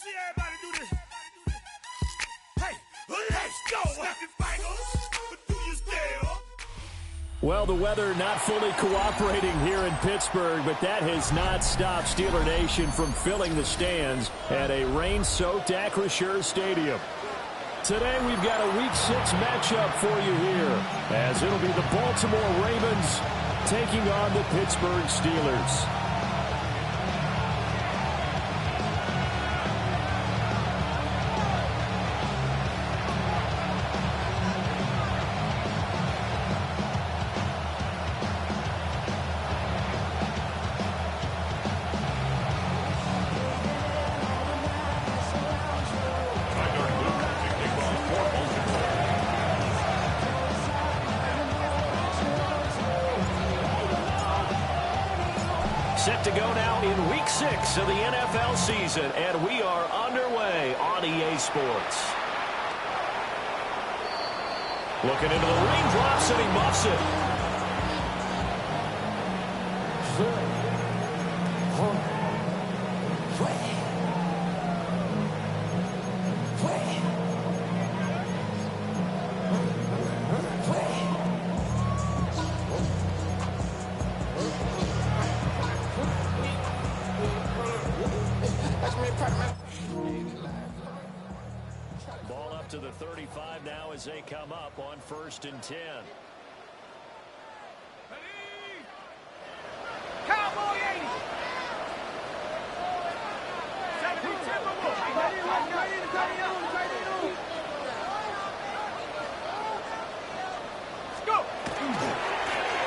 see everybody do this. Hey, let's go. Snap your fingers, but do you still? Well, the weather not fully cooperating here in Pittsburgh, but that has not stopped Steeler Nation from filling the stands at a rain-soaked Acrisure Stadium. Today we've got a Week 6 matchup for you here, as it'll be the Baltimore Ravens taking on the Pittsburgh Steelers. Set to go now in Week 6 of the NFL season, and we are underway on EA Sports. Looking into the raindrops, and he muffs it. Ball up to the 35 now as they come up on 1st and 10. Cowboy 80. Let's go.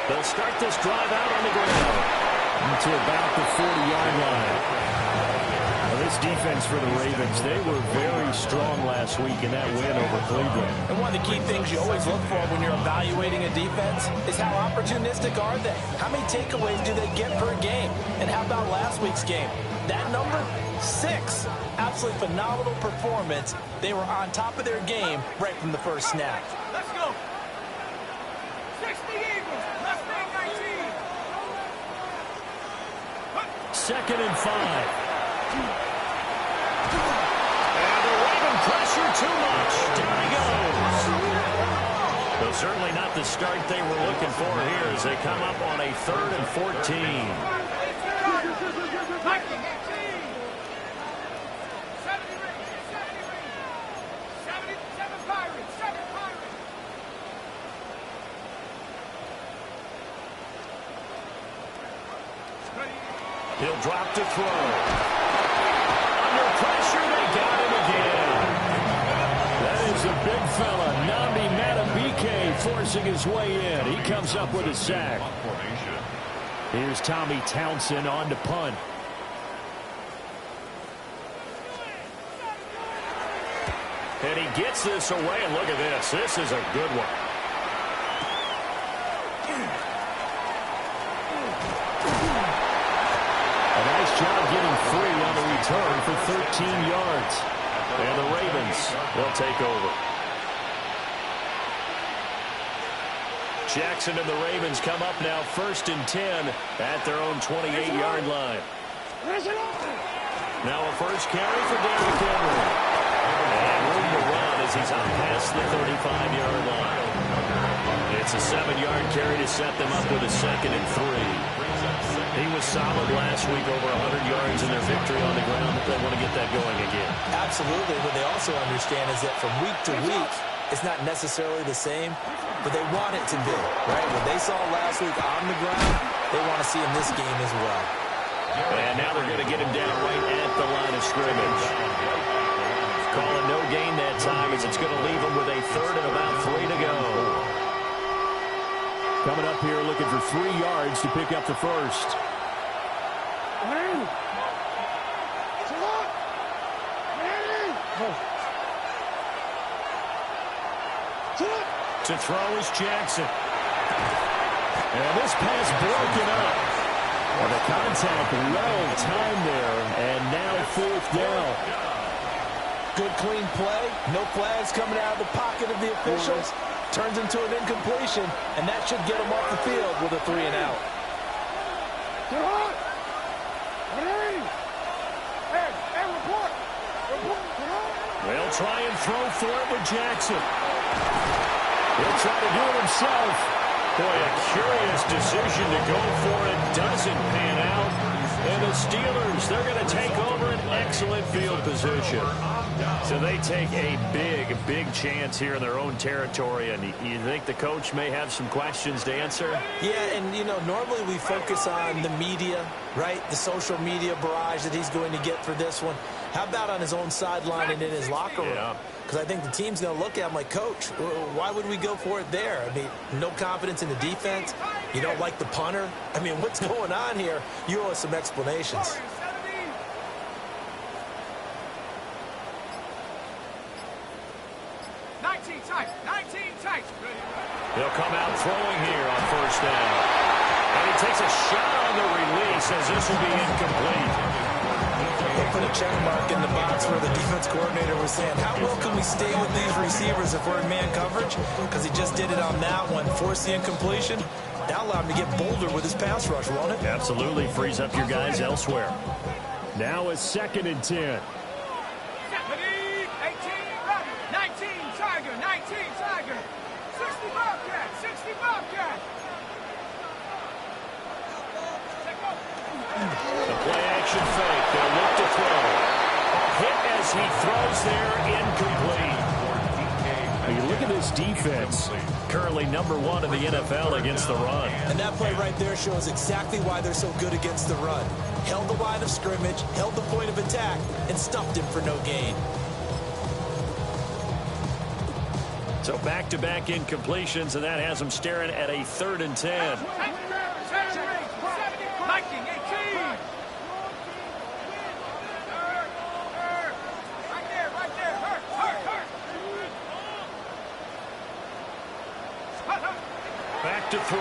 They'll start this drive out on the ground to about the 40-yard line. Well, this defense for the Ravens, they were very strong last week in that win over Cleveland. And one of the key things you always look for when you're evaluating a defense is how opportunistic are they? How many takeaways do they get per game? And how about last week's game? That number, 6. Absolutely phenomenal performance. They were on top of their game right from the first snap. Let's go. 60 Eagles. Let's make 19. 2nd and 5. And the Raven pressure too much. Down he goes. Well, certainly not the start they were looking for here as they come up on a 3rd and 14. He'll drop to throw. Under pressure, they got him again. That is a big fella, Nnamdi Madubuike, forcing his way in. He comes up with a sack. Here's Tommy Townsend on to punt. And he gets this away, and look at this. This is a good one. A nice job getting free on the return for 13 yards. And the Ravens, they'll take over. Jackson and the Ravens come up now 1st and 10 at their own 28-yard line. Now a first carry for Derrick Henry. And room to run as he's out past the 35-yard line. It's a 7-yard carry to set them up with a 2nd and 3. He was solid last week, over 100 yards in their victory on the ground, but they want to get that going again. Absolutely. What they also understand is that from week to week, it's not necessarily the same, but they want it to be, right? What they saw last week on the ground, they want to see in this game as well. And now they're going to get him down right at the line of scrimmage. Calling no gain that time as it's going to leave him with a 3rd and about 3 to go. Coming up here looking for 3 yards to pick up the first. To throw is Jackson. And this pass broken up. And the contact well timed there. And now 4th down. Good clean play. No flags coming out of the pocket of the officials. Turns into an incompletion, and that should get them off the field with a 3 and out. Hey, report. They'll try and throw for it with Jackson. He'll try to do it himself. Boy, a curious decision to go for it. Doesn't pan out. And the Steelers, they're going to take over an excellent field position. So they take a big chance here in their own territory. And you think the coach may have some questions to answer? Yeah, and, you know, normally we focus on the media, right? The social media barrage that he's going to get for this one. How about on his own sideline and in his locker room? Yeah. Because I think the team's going to look at him like, Coach, why would we go for it there? I mean, no confidence in the defense. You don't like the punter. I mean, what's going on here? You owe us some explanations. They'll come out throwing here on first down. And he takes a shot on the release as this will be incomplete. They put a check mark in the box where the defense coordinator was saying, how well can we stay with these receivers if we're in man coverage? Because he just did it on that one, forced the incompletion. That allowed him to get bolder with his pass rush, won't it? Absolutely frees up your guys elsewhere. Now it's 2nd and 10. 18, 19, Tiger, 19, Tiger. 60 Bobcat, 60 Bobcat. The play action fake. They'll look to throw. Hit as he throws there, incomplete. You look at this defense, currently #1 in the NFL against the run. And that play right there shows exactly why they're so good against the run. Held the line of scrimmage, held the point of attack, and stuffed him for no gain. So back-to-back incompletions, and that has them staring at a 3rd and 10. Back to throw.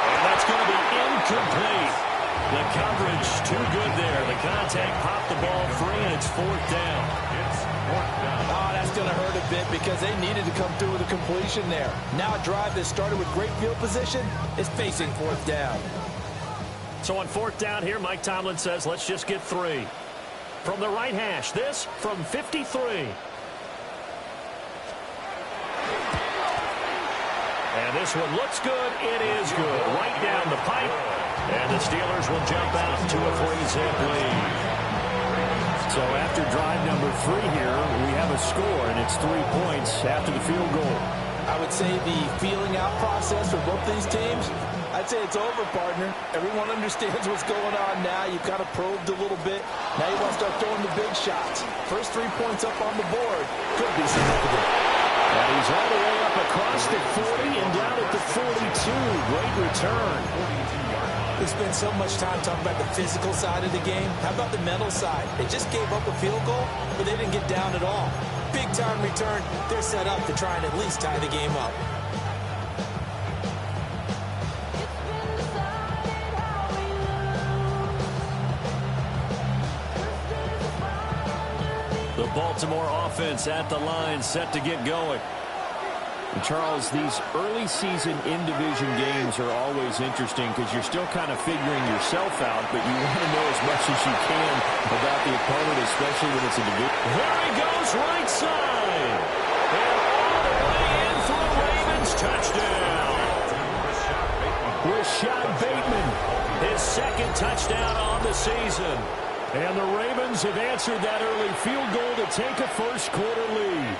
And that's going to be incomplete. The coverage too good there. The contact popped the ball free, and it's 4th down. Oh, that's going to hurt a bit because they needed to come through with a completion there. Now a drive that started with great field position is facing 4th down. So on 4th down here, Mike Tomlin says, let's just get 3. From the right hash, this from 53. And this one looks good. It is good. Right down the pipe. And the Steelers will jump out to a 3-zip lead. So after drive number 3 here, we have a score, and it's 3 points after the field goal. I would say the feeling out process for both these teams, I'd say it's over, partner. Everyone understands what's going on now. You've kind of probed a little bit. Now you want to start throwing the big shots. First 3 points up on the board could be significant. And he's all the way up across the 40 and down at the 42. Great return. We spend so much time talking about the physical side of the game. How about the mental side? They just gave up a field goal, but they didn't get down at all. Big-time return. They're set up to try and at least tie the game up. The Baltimore offense at the line, set to get going. And Charles, these early season in-division games are always interesting because you're still kind of figuring yourself out, but you want to know as much as you can about the opponent, especially when it's a division. There he goes, right side. And all the way in for a Ravens touchdown. Rashad Bateman, his 2nd touchdown on the season. And the Ravens have answered that early field goal to take a first-quarter lead.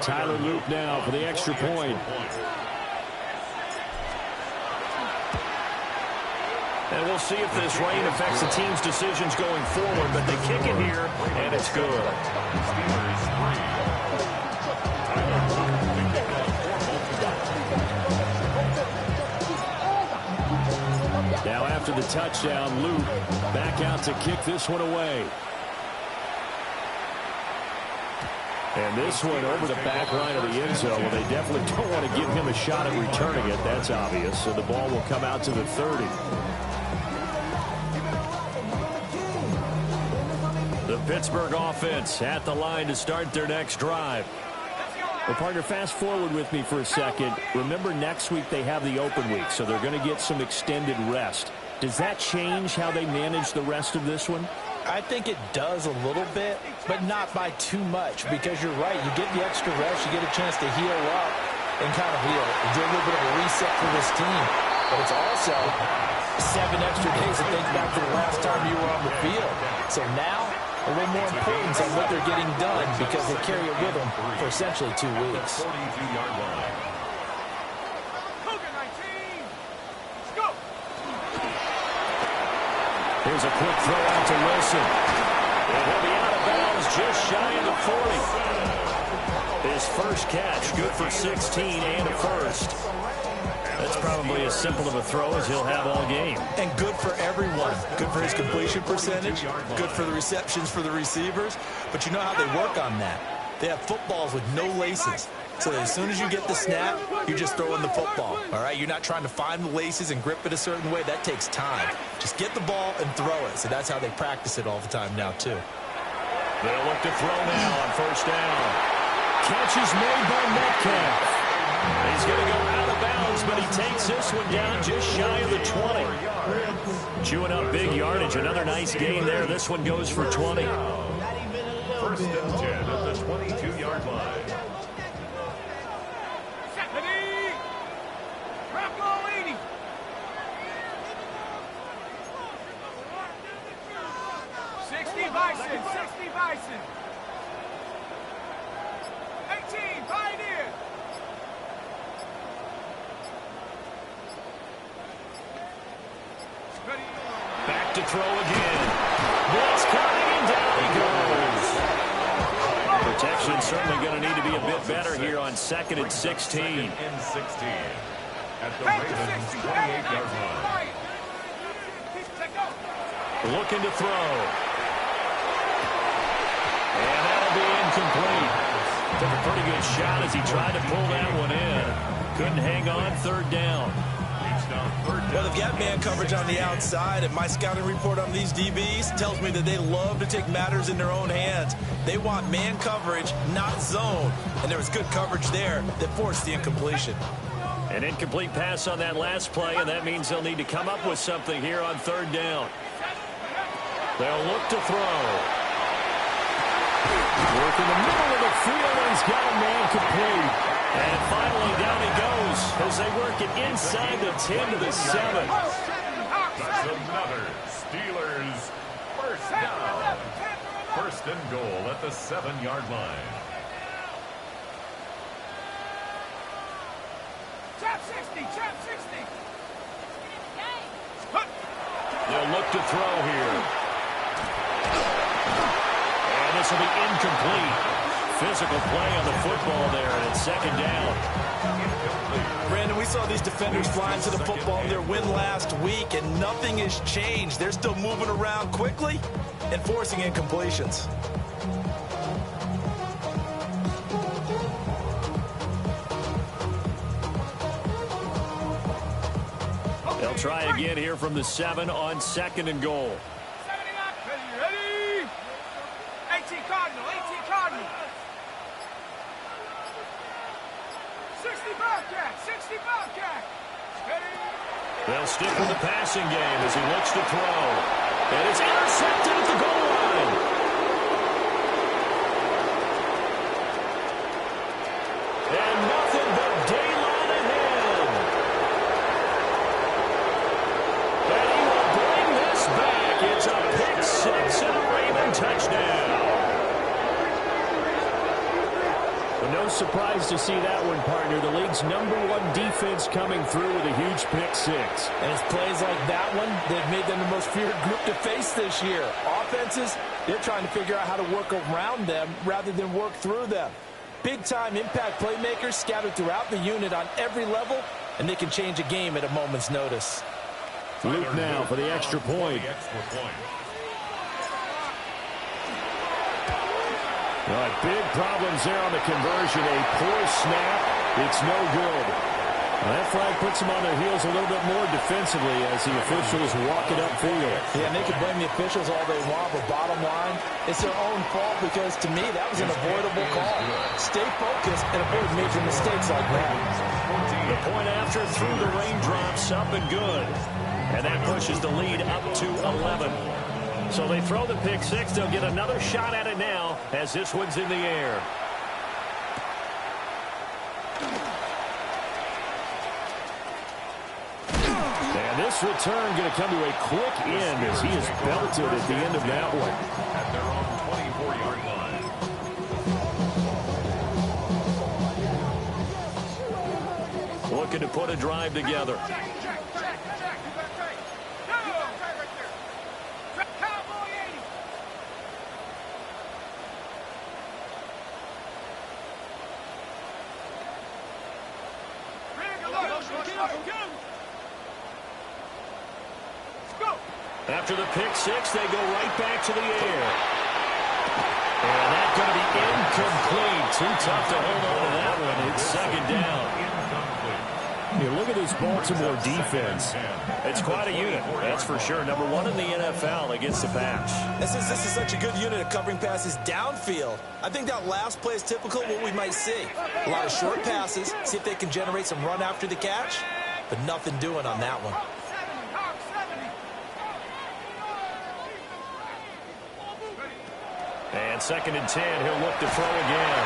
Tyler Luke now for the extra point. And we'll see if this rain affects the team's decisions going forward, but they kick it here, and it's good. Now after the touchdown, Luke back out to kick this one away. And this one over the back line of the end zone. Well, they definitely don't want to give him a shot at returning it. That's obvious. So the ball will come out to the 30. The Pittsburgh offense at the line to start their next drive. Let's go. Well, partner, fast forward with me for a second. Remember, next week they have the open week, so they're going to get some extended rest. Does that change how they manage the rest of this one? I think it does a little bit, but not by too much, because you're right. You get the extra rest, you get a chance to heal up and kind of do a little bit of a reset for this team. But it's also 7 extra days to think back to the last time you were on the field. So now, a little more importance on what they're getting done because they carry it with them for essentially 2 weeks. 42-yard line. Here's a quick throw out to Wilson. And he'll be out of bounds just shy of the 40. His first catch, good for 16 and a first. That's probably as simple of a throw as he'll have all game. And good for everyone. Good for his completion percentage. Good for the receptions for the receivers. But you know how they work on that. They have footballs with no laces. So as soon as you get the snap, you're just throwing the football. All right, you're not trying to find the laces and grip it a certain way. That takes time. Just get the ball and throw it. So that's how they practice it all the time now, too. They'll look to throw now on first down. Catch is made by Metcalf. He's going to go out of bounds, but he takes this one down just shy of the 20. Chewing up big yardage. Another nice gain there. This one goes for 20. First and 10 at the 22-yard line. 60 Bison, 60 Bison. 18 Pioneer. Back to throw again. Blitz coming, and down he goes. Protection certainly going to need to be a bit better here on 2nd and 16. 2nd and 16 at the Ravens 28-yard line. Looking to throw. And that'll be incomplete. Took a pretty good shot as he tried to pull that one in. Couldn't hang on, 3rd down. Well, they've got man coverage on the outside, and my scouting report on these DBs tells me that they love to take matters in their own hands. They want man coverage, not zone. And there was good coverage there that forced the incompletion. An incomplete pass on that last play, and that means they'll need to come up with something here on 3rd down. They'll look to throw. Work in the middle of the field, and he's got a man complete. And finally, down he goes as they work it inside the 10 to the 7. That's another Steelers first down. 1st and goal at the 7-yard line. Chop 60, chop 60. They'll look to throw here. And this will be incomplete. Physical play on the football there, and it's 2nd down. Brandon, we saw these defenders flying to the football in their win last week, and nothing has changed. They're still moving around quickly and forcing incompletions. They'll try again here from the 7 on 2nd and goal. Ready? 18 Cardinal, 18 Cardinal. 60 Bobcat, 60 Bobcat. Ready? They'll stick with the passing game as he looks to throw. And it's intercepted at the goal line. And nothing but daylight ahead. And he will bring this back. It's a pick 6 and a Raven touchdown. But no surprise to see that one, partner. The league's #1 defense coming through with a huge pick 6. And it's plays like that one that have made them the most feared group to face this year. Offenses, they're trying to figure out how to work around them rather than work through them. Big-time impact playmakers scattered throughout the unit on every level, and they can change a game at a moment's notice. Luke now for the extra point. All right, big problems there on the conversion. A poor snap. It's no good. That flag puts them on their heels a little bit more defensively as the officials walk it upfield. Yeah, and they can blame the officials all they want, but bottom line, it's their own fault because, to me, that was an avoidable call. Stay focused and avoid major mistakes like that. The point after through the raindrops, up and good. And that pushes the lead up to 11. So they throw the pick six. They'll get another shot at it now as this one's in the air. This return going to come to a quick end as he is belted at the end of that one. At their own 24-yard line. Looking to put a drive together. After the pick six, they go right back to the air. And that's going to be incomplete. Too tough to hold on to that one. It's second down. You look at this Baltimore defense. It's quite a unit, that's for sure. Number one in the NFL against the pass. This is such a good unit of covering passes downfield. I think that last play is typical of what we might see. A lot of short passes, see if they can generate some run after the catch, but nothing doing on that one. And second and 10, he'll look to throw again.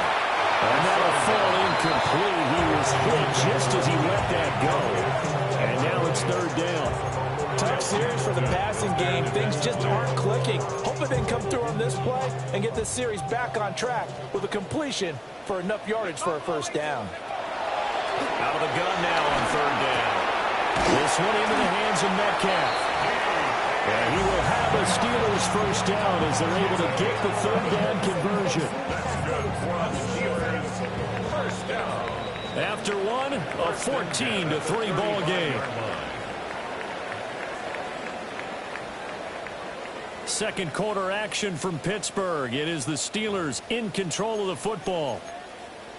And that'll fall incomplete. He was hit just as he let that go. And now it's third down. Tough series for the passing game. Things just aren't clicking. Hoping they can come through on this play and get this series back on track with a completion for enough yardage for a first down. Out of the gun now on third down. This one into the hands of Metcalf. And he will have the Steelers first down as they're able to get the third down conversion. That's good for the Steelers. First down. After one, a 14-3 ball game. Second quarter action from Pittsburgh. It is the Steelers in control of the football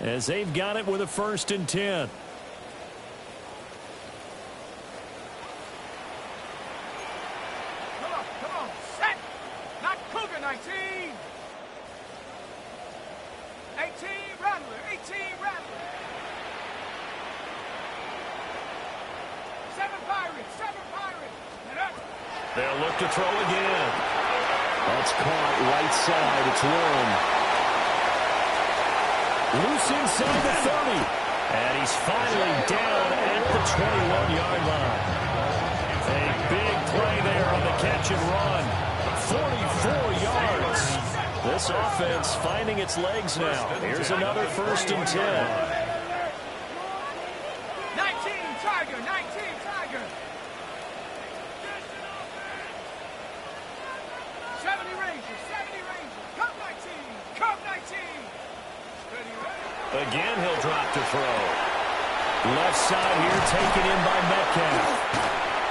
as they've got it with a 1st and 10. They'll look to throw again. That's caught right side. It's Warren. Loose inside the 30. And he's finally down at the 21-yard line. A big play there on the catch and run. 44 yards. This offense finding its legs now. Here's another 1st and 10. 19 Tiger, 19 Tiger. 70 Rangers, 70 Rangers. Come 19, come 19. Again, he'll drop to throw. Left side here taken in by Metcalf.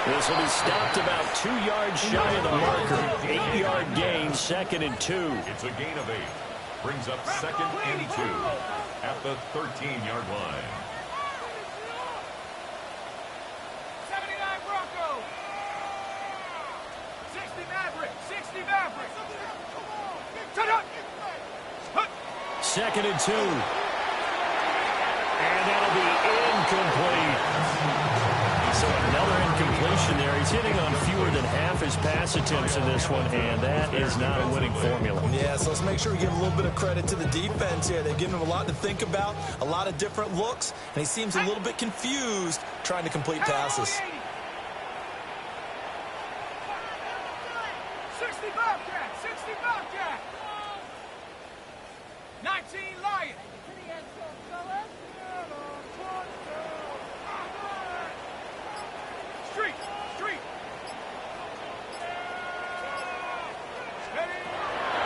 This will be stopped about 2 yards shy of the marker. 8-yard gain, 2nd and 2. It's a gain of 8. Brings up 2nd and 2 at the 13-yard line. 79 Broncos. 60 Maverick, 60 Maverick. 2nd and 2. And that'll be incomplete. So another incompletion there. He's hitting on fewer than half his pass attempts in this one, and that is not a winning formula. Yeah, so let's make sure we give a little bit of credit to the defense here. They've given him a lot to think about, a lot of different looks, and he seems a little bit confused trying to complete passes. 60 Bobcat, 60 Bobcat. 19 Lion. Street.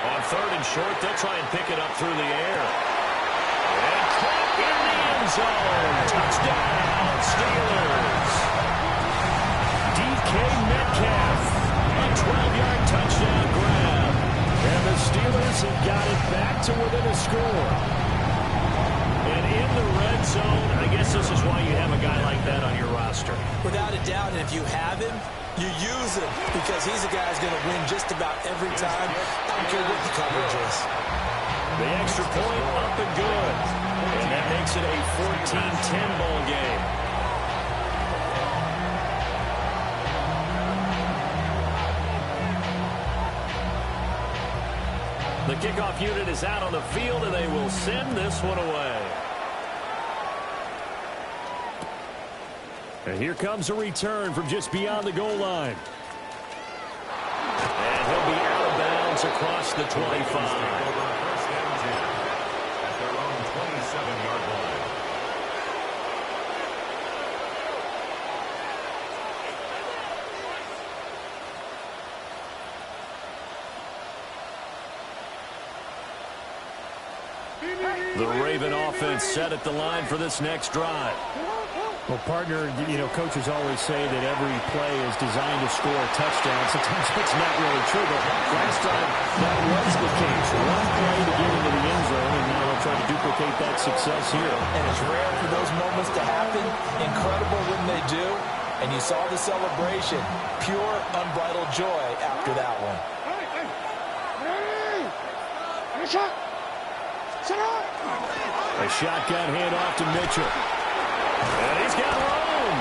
On 3rd and short, they'll try and pick it up through the air. And caught in the end zone. Touchdown, Steelers. DK Metcalf, a 12-yard touchdown grab. And the Steelers have got it back to within a score. And in the red zone. I guess this is why you have a guy like that on your roster. Without a doubt, and if you have him, you use him because he's a guy who's going to win just about every time. I don't care what the coverage is. The extra point up and good. And that makes it a 14-10 ball game. The kickoff unit is out on the field, and they will send this one away. And here comes a return from just beyond the goal line. And he'll be out of bounds across the 25. First and 10 at their own 27-yard line. The Raven offense set at the line for this next drive. Well, partner, coaches always say that every play is designed to score a touchdown. Sometimes that's not really true, but last time that was the case. One play to get into the end zone, and now they'll try to duplicate that success here. And it's rare for those moments to happen. Incredible when they do. And you saw the celebration. Pure, unbridled joy after that one. A shotgun handoff to Mitchell. And he's got room.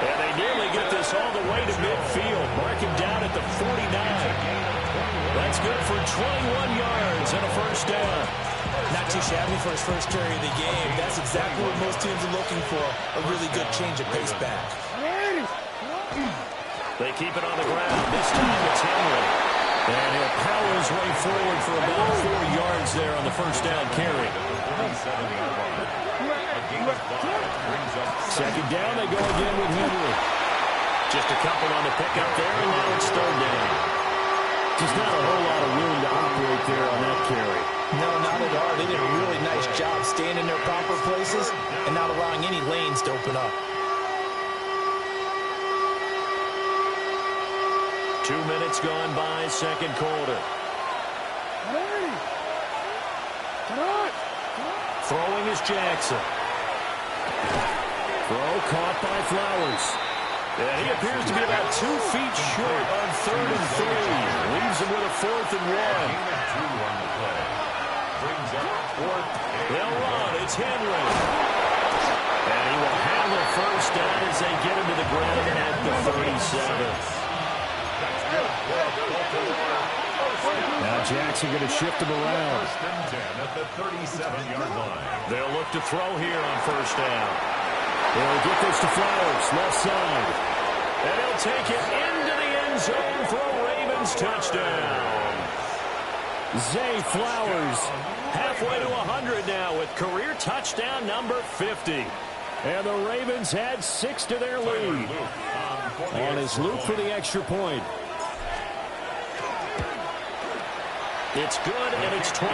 And they nearly get this all the way to midfield. Mark him down at the 49. That's good for 21 yards and a first down. Not too shabby for his first carry of the game. That's exactly what most teams are looking for. A really good change of pace back. They keep it on the ground. This time it's Henry. And he'll power his way forward for about 4 yards there on the first down carry. Second down, they go again with Henry. Just a couple on the pickup there, and now it's third down. Just not a whole lot of room to operate there on that carry. No, not at all. They did a really nice job staying in their proper places and not allowing any lanes to open up. 2 minutes gone by, second quarter. Throwing is Jackson. Throw caught by Flowers. And he appears to be about 2 feet short on 3rd and 3. Leaves him with a 4th and 1. They'll run. It's Henry. And he will have the first down as they get him to the ground at the 37. Now Jackson going to shift him around. First and 10 at the 37-yard line. They'll look to throw here on first down. They'll get this to Flowers, left side. And he'll take it into the end zone for a Ravens touchdown. Zay Flowers halfway to 100 now with career touchdown number 50. And the Ravens had 6 to their lead. On his loop for the extra point. It's good, and it's 21-10.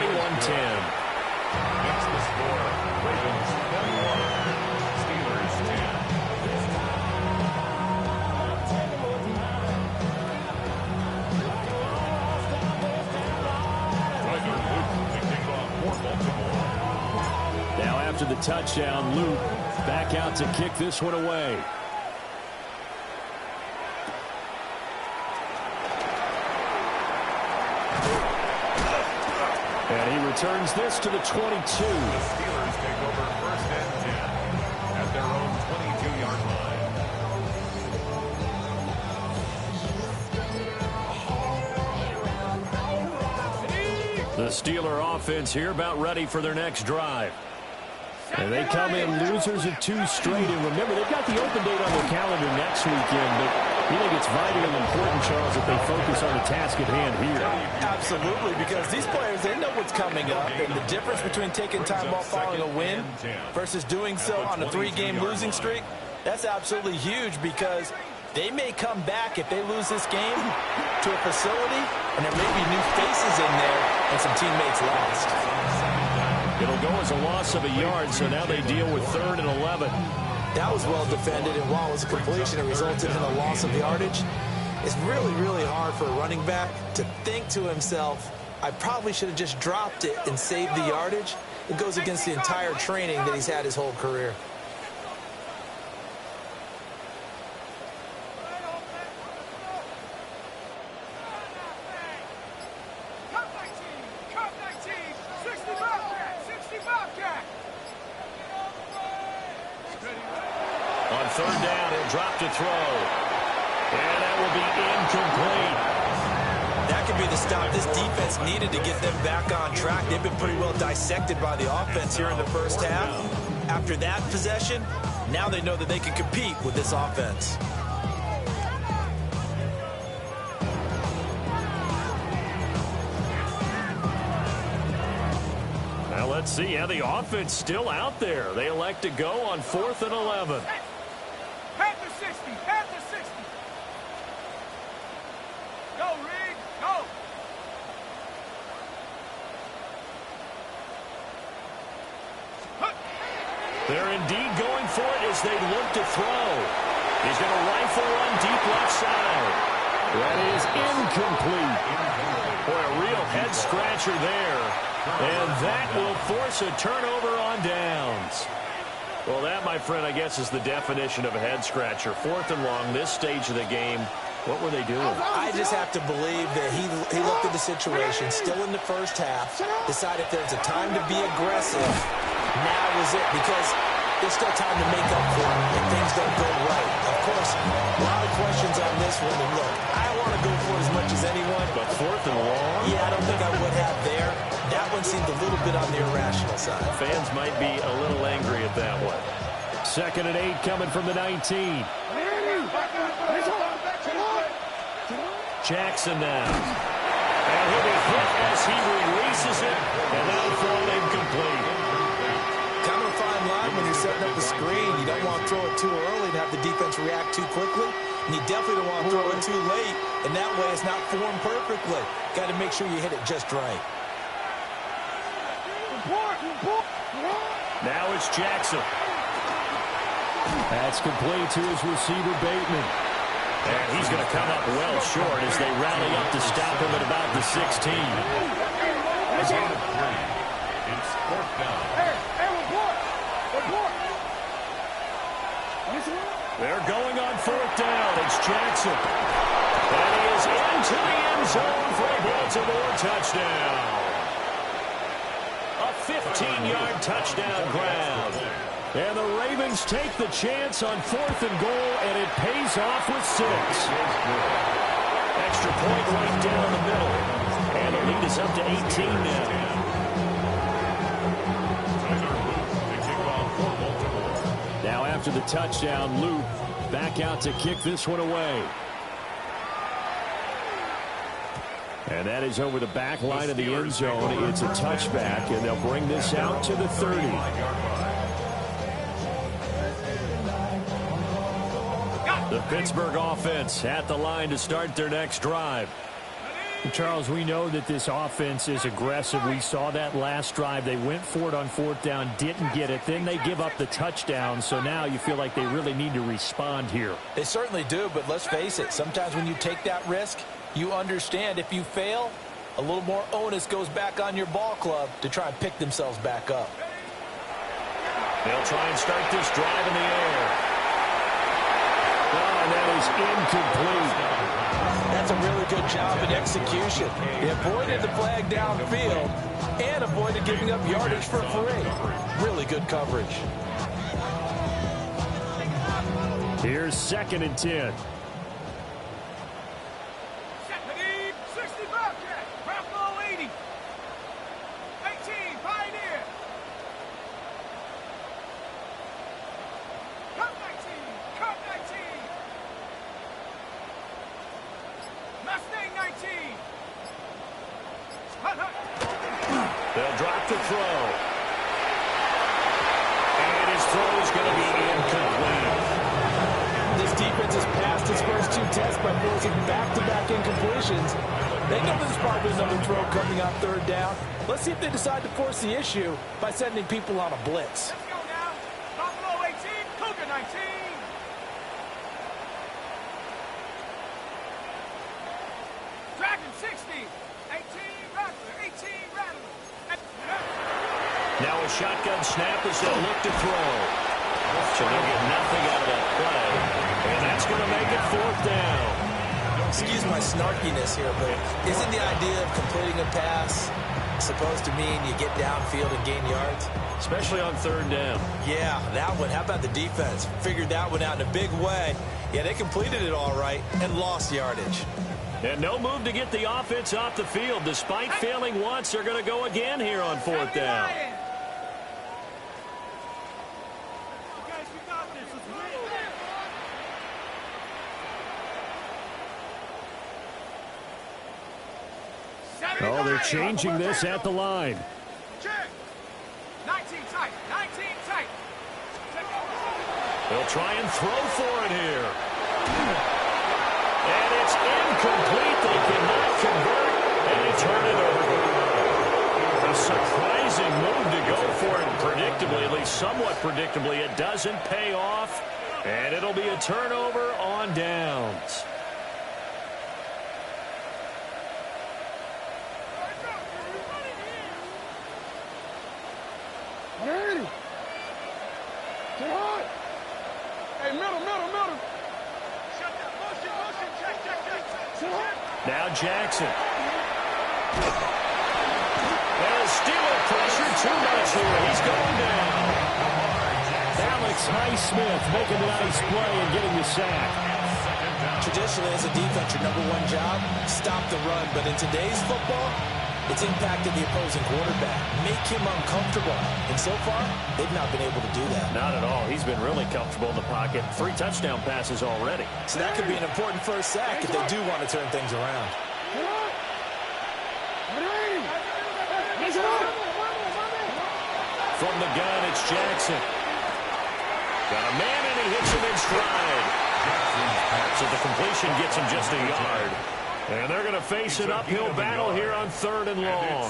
That's the score. Ravens 21, Steelers 10. Now after the touchdown, Luke back out to kick this one away. And he returns this to the 22. The Steelers take over first and 10 at their own 22-yard line. The Steeler offense here about ready for their next drive. And they come in losers of 2 straight. And remember, they've got the open date on their calendar next weekend. But you think it's vitally important, Charles, that they focus on the task at hand here. Absolutely, because these players, they know what's coming up. And the difference between taking time off following a win versus doing so on a 3-game losing streak, that's absolutely huge because they may come back if they lose this game to a facility, and there may be new faces in there and some teammates lost. It'll go as a loss of a yard, so now they deal with 3rd and 11. That was well defended, and while it was a completion, it resulted in a loss of yardage. It's really, really hard for a running back to think to himself, I probably should have just dropped it and saved the yardage. It goes against the entire training that he's had his whole career. On third down, he'll drop to throw. And that will be incomplete. That could be the stop this defense needed to get them back on track. They've been pretty well dissected by the offense here in the first half. After that possession, now they know that they can compete with this offense. Well, let's see how the offense still out there. They elect to go on 4th and 11. Panther 60, Panther 60. Go, Rig, go. They're indeed going for it as they look to throw. He's going to rifle one deep left side. That is incomplete. Boy, a real head-scratcher there. And that will force a turnover on downs. Well, that, my friend, I guess is the definition of a head-scratcher. 4th and long, this stage of the game. What were they doing? I just have to believe that he looked at the situation, still in the first half, decided if there's a time to be aggressive, now is it, because there's still time to make up for it if things don't go right. Of course, a lot of questions on this one, and look, I want to go for it as much as anyone. But 4th and long? Yeah, I don't think I would have there. That one seemed a little bit on the irrational side. Fans might be a little angry at that one. 2nd and 8 coming from the 19. Jackson now. And he'll be hit as he releases it, and that'll throw it incomplete. Kind of a fine line when you're setting up the screen. You don't want to throw it too early and have the defense react too quickly. And you definitely don't want to throw it too late, and that way it's not formed perfectly. Got to make sure you hit it just right. Now it's Jackson. That's complete to his receiver, Bateman. And he's going to come up well short as they rally up to stop him at about the 16. It's 4th down. They're going on 4th down. It's Jackson. And he is into the end zone for a Baltimore touchdown. A 15-yard touchdown grab. And the Ravens take the chance on 4th and goal, and it pays off with 6. Extra point right down the middle. And the lead is up to 18 now. Now after the touchdown, Luke back out to kick this one away. And that is over the back line of the end zone. It's a touchback, and they'll bring this out to the 30. The Pittsburgh offense at the line to start their next drive. Charles, we know that this offense is aggressive. We saw that last drive. They went for it on 4th down, didn't get it. Then they give up the touchdown. So now you feel like they really need to respond here. They certainly do, but let's face it. Sometimes when you take that risk, you understand if you fail, a little more onus goes back on your ball club to try and pick themselves back up. They'll try and start this drive in the air. Oh, that is incomplete. That's a really good job in execution. They avoided the flag downfield and avoided giving up yardage for free. Really good coverage. Here's 2nd and 10. Hadid, 60 Bobcat, ground ball 80. 18, Pioneer. Cut 19, cut 19. Mustang 19. Hut, hut. They'll drop the throw. And his throw is going to be incomplete. This defense has passed its first 2 tests by forcing back-to-back incompletions. They know there's probably another throw coming on 3rd down. Let's see if they decide to force the issue by sending people on a blitz. Let's go now. Buffalo 18, Cougar 19. Dragon 60, 18 Rattler, 18 Rattler. Now a shotgun snap as they look to throw. So they'll get nothing out of that play. And that's going to make it 4th down. Excuse my snarkiness here, but isn't the idea of completing a pass supposed to mean you get downfield and gain yards? Especially on 3rd down. Yeah, that one. How about the defense? Figured that one out in a big way. Yeah, they completed it all right and lost yardage. And no move to get the offense off the field. Despite failing once, they're going to go again here on 4th down. Oh, they're changing this at the line. 19 tight. 19 tight. They'll try and throw for it here. And it's incomplete. They cannot convert, and they turn it over. A surprising move to go for it predictably, at least somewhat predictably. It doesn't pay off, and it'll be a turnover on downs. Hey, middle. Shut that. Motion. Check. Now Jackson. And Steeler pressure too much here. He's going down. Alex Highsmith making a nice play and getting the sack. Traditionally, as a defense, your #1 job, stop the run. But in today's football, it's impacted the opposing quarterback. Make him uncomfortable. And so far, they've not been able to do that. Not at all. He's been really comfortable in the pocket. 3 touchdown passes already. So that could be an important first sack if they do want to turn things around. From the gun, it's Jackson. Got a man, and he hits him in stride. So the completion gets him just a yard. And they're going to face an uphill battle here on 3rd and long.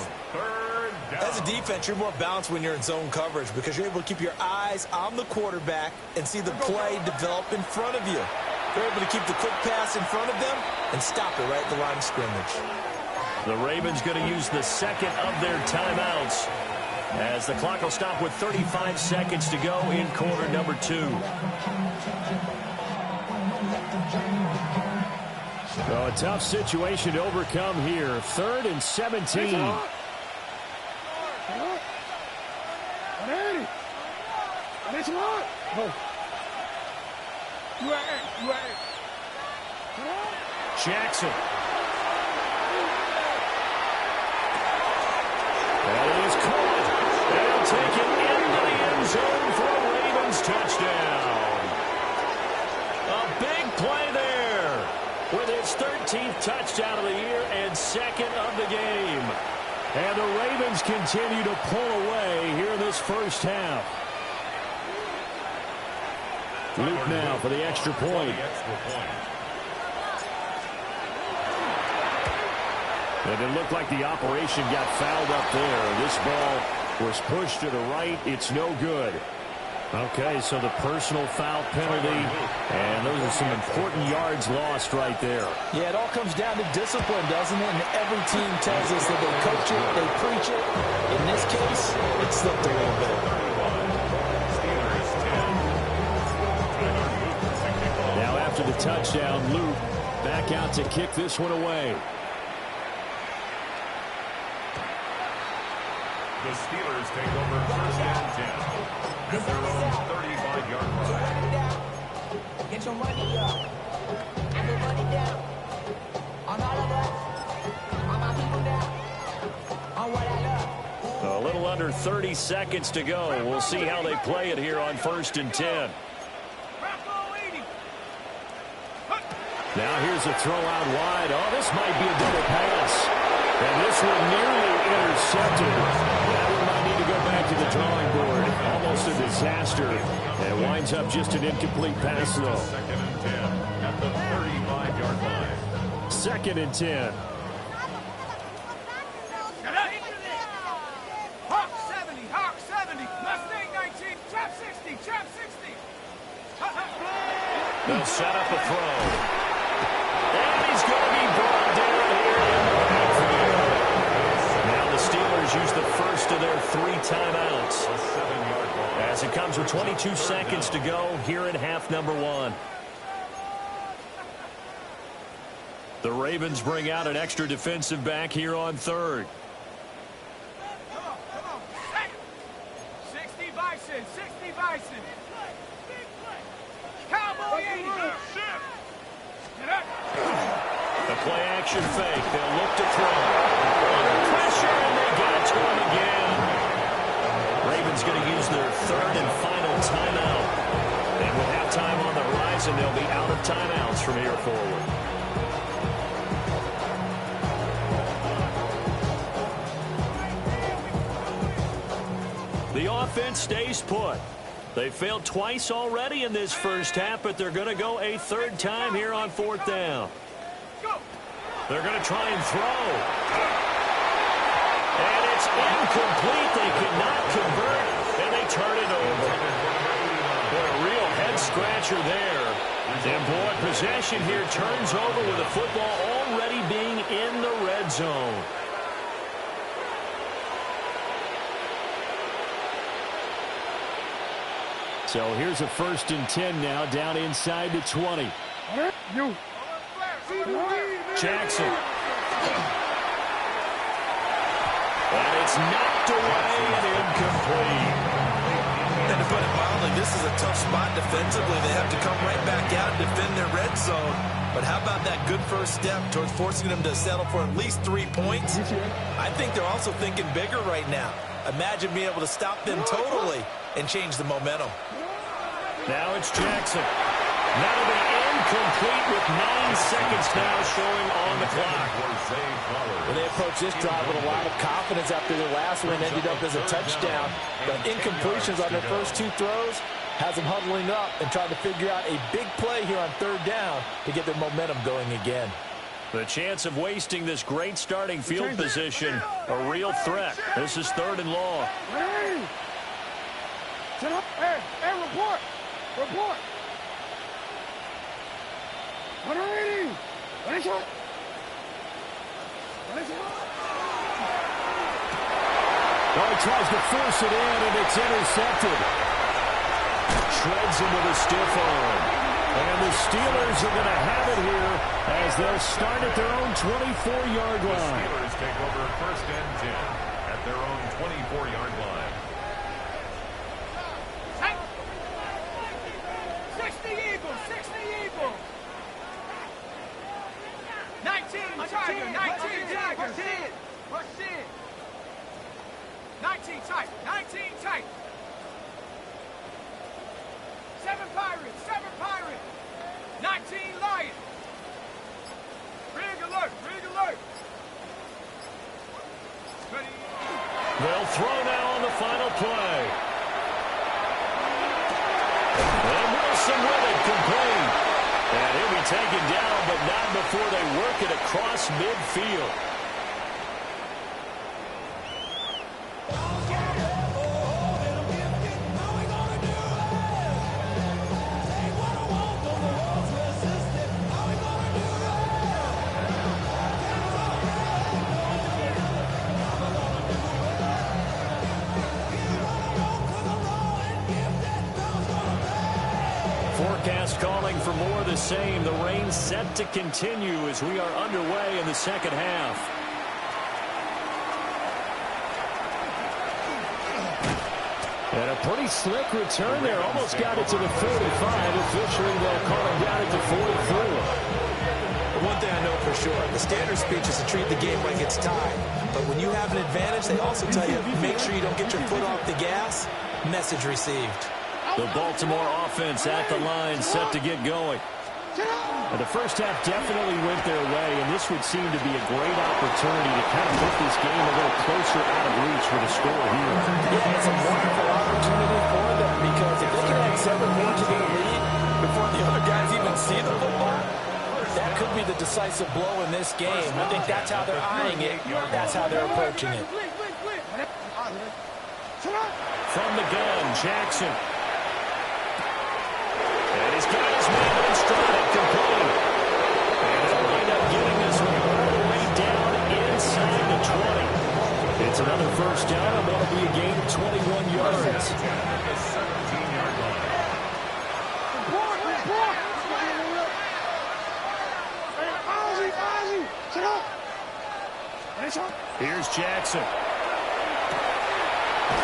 As a defense, you're more balanced when you're in zone coverage because you're able to keep your eyes on the quarterback and see the play develop in front of you. You're able to keep the quick pass in front of them and stop it right at the line of scrimmage. The Ravens going to use the second of their timeouts as the clock will stop with 35 seconds to go in quarter number 2. So a tough situation to overcome here. 3rd and 17. Jackson. That is caught. They'll take it into the end zone for a Ravens touchdown. A big play there with his 13th touchdown of the year and 2nd of the game. And the Ravens continue to pull away here in this first half. Luke now for the extra point. And it looked like the operation got fouled up there. This ball was pushed to the right. It's no good. Okay, so the personal foul penalty, and those are some important yards lost right there. Yeah, it all comes down to discipline, doesn't it? And every team tells us that they coach it, they preach it. In this case, it slipped a little bit. Now after the touchdown, Luke back out to kick this one away. The Steelers take over 1st and 10 at their own 35-yard line. Get your money up. Get your money down. On all of us. On my people down. On what I love. A little under 30 seconds to go. We'll see how they play it here on 1st and 10. Now here's a throw out wide. Oh, this might be a double pass. And this one nearly intercepted. That one might need to go back to the drawing board. Almost a disaster. And it winds up just an incomplete pass, though. 2nd and 10 at the 35-yard line. 2nd and 10. Hawk 70. Mustang 19. Trap 60. They'll set up a throw. And he's going to be brought down here in the backfield. Now the Steelers use the first first of their 3 timeouts. A 7-yard line. As it comes with 22 seconds to go here in half number 1. The Ravens bring out an extra defensive back here on 3rd. Come on. 60 Bison, 60 Bison. Cowboy 80. Get up. The play action fake. They'll look to throw. Under pressure, and they get it to him again. Ravens going to use their 3rd and final timeout. And with halftime on the horizon, they'll be out of timeouts from here forward. The offense stays put. They failed twice already in this first half, but they're going to go a 3rd time here on 4th down. They're going to try and throw. And it's incomplete. They cannot convert, and they turn it over. Boy, a real head-scratcher there. And, boy, possession here turns over with the football already being in the red zone. So here's a 1st and 10 now, down inside the 20. Jackson. And it's knocked away and incomplete. And to put it mildly, this is a tough spot defensively. They have to come right back out and defend their red zone. But how about that good first step towards forcing them to settle for at least 3 points? I think they're also thinking bigger right now. Imagine being able to stop them totally and change the momentum. Now it's Jackson. That'll be incomplete with 9 seconds now showing on the clock. When they approach this drive with a lot of confidence after their last one, ended up as a touchdown. But incompletions on their first 2 throws has them huddling up and trying to figure out a big play here on 3rd down to get their momentum going again. The chance of wasting this great starting field position, a real threat. This is 3rd and long. Hey, report. 180. Well, he tries to force it in, and it's intercepted. Shreds him with a stiff arm. And the Steelers are going to have it here as they'll start at their own 24-yard The line. Steelers take over 1st and 10 at their own 24-yard line. 60 Eagles, 60 Eagles. 19 Tiger, 19 Tiger. Push in. 19 tight, 19 tight. 7 Pirates. 19 Lions. Rig alert. Ready. They'll throw now on the final play. And Wilson with it, complete. And he'll be taken down, but not before they work it across midfield. Forecast calling for more of the same. The rain set to continue as we are underway in the second half. And a pretty slick return there. Almost got it to the 45. Officially, they'll call him down at the 43. One thing I know for sure, the standard speech is to treat the game like it's tied. But when you have an advantage, they also tell you, make sure you don't get your foot off the gas. Message received. The Baltimore offense at the line, set to get going. And the first half definitely went their way, and this would seem to be a great opportunity to kind of put this game a little closer out of reach for the score here. Yeah, it's a wonderful opportunity for them because if they can add 7 more to their lead before the other guys even see the football, that could be the decisive blow in this game. I think that's how they're eyeing it. That's how they're approaching it. From the gun, Jackson. And he's got his man in stride, complete. And they'll wind up getting this one all the way down inside the 20. It's That's another first down, and that'll be a gain of 21 yards. At the 17-yard line. Here's Jackson.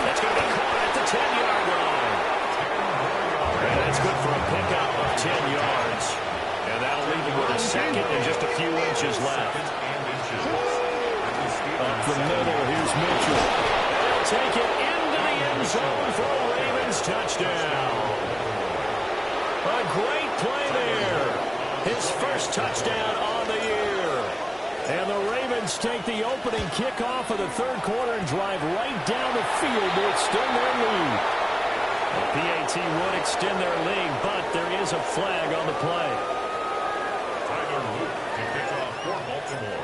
That's going to be caught at the 10-yard line. And that's good for a pickup of 10 yards. And that'll leave him with a second and just a few inches left. Up the middle, here's Mitchell. They'll take it into the end zone for a Ravens touchdown. A great play there. His first touchdown on the year. And the Ravens take the opening kickoff of the third quarter and drive right down the field to extend their lead. The PAT would extend their lead, but there is a flag on the play. Tyler Luke to kick off for Baltimore.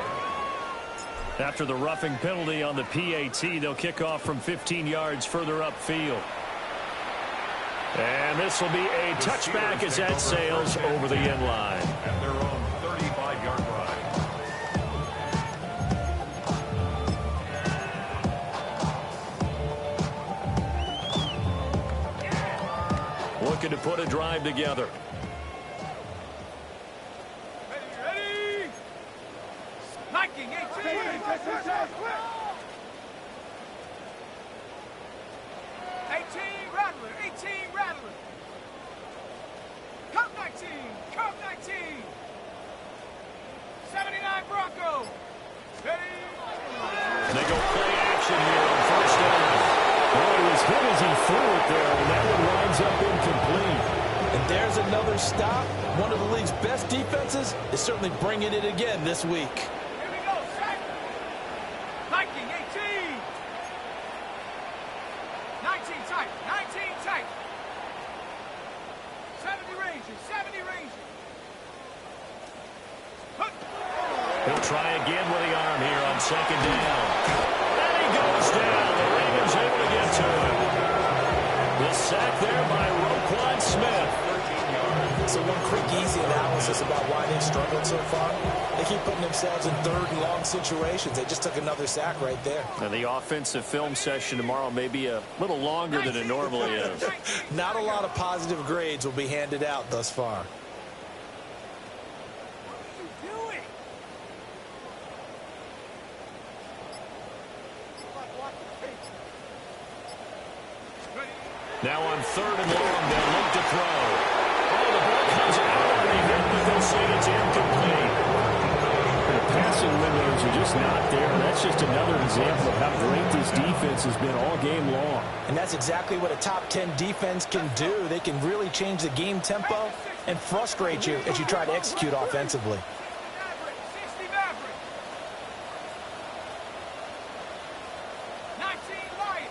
After the roughing penalty on the PAT, they'll kick off from 15 yards further upfield. And this will be a touchback as that sails over the end line. At their own 35-yard line. Looking to put a drive together. Ready? Liking 18. 18 Rattler. 18 Rattler. Cup 19. Cup 19. 79 Bronco. Ready? And they go play action here on first down. Well, he was hit as he threw it there, and that one winds up incomplete. And there's another stop. One of the league's best defenses is certainly bringing it again this week. Here we go, set. Liking 18. 19 tight. 19 tight. 70 Rangers. 70 Rangers. He'll try again with the arm here on second down. And he goes down. The Ravens able to get to him. The sack there by Roquan Smith. So one quick, easy analysis about why they've struggled so far. They keep putting themselves in third and long situations. They just took another sack right there. And the offensive film session tomorrow may be a little longer than it normally is. Not a lot of positive grades will be handed out thus far. Now on third and long, they'll look to throw. Oh, the ball comes out already hit, but they'll say it's incomplete. The passing windows are just not there. That's just another example of how great this defense has been all game long. And that's exactly what a top 10 defense can do. They can really change the game tempo and frustrate you as you try to execute offensively. 60 Maverick. 19 Lion.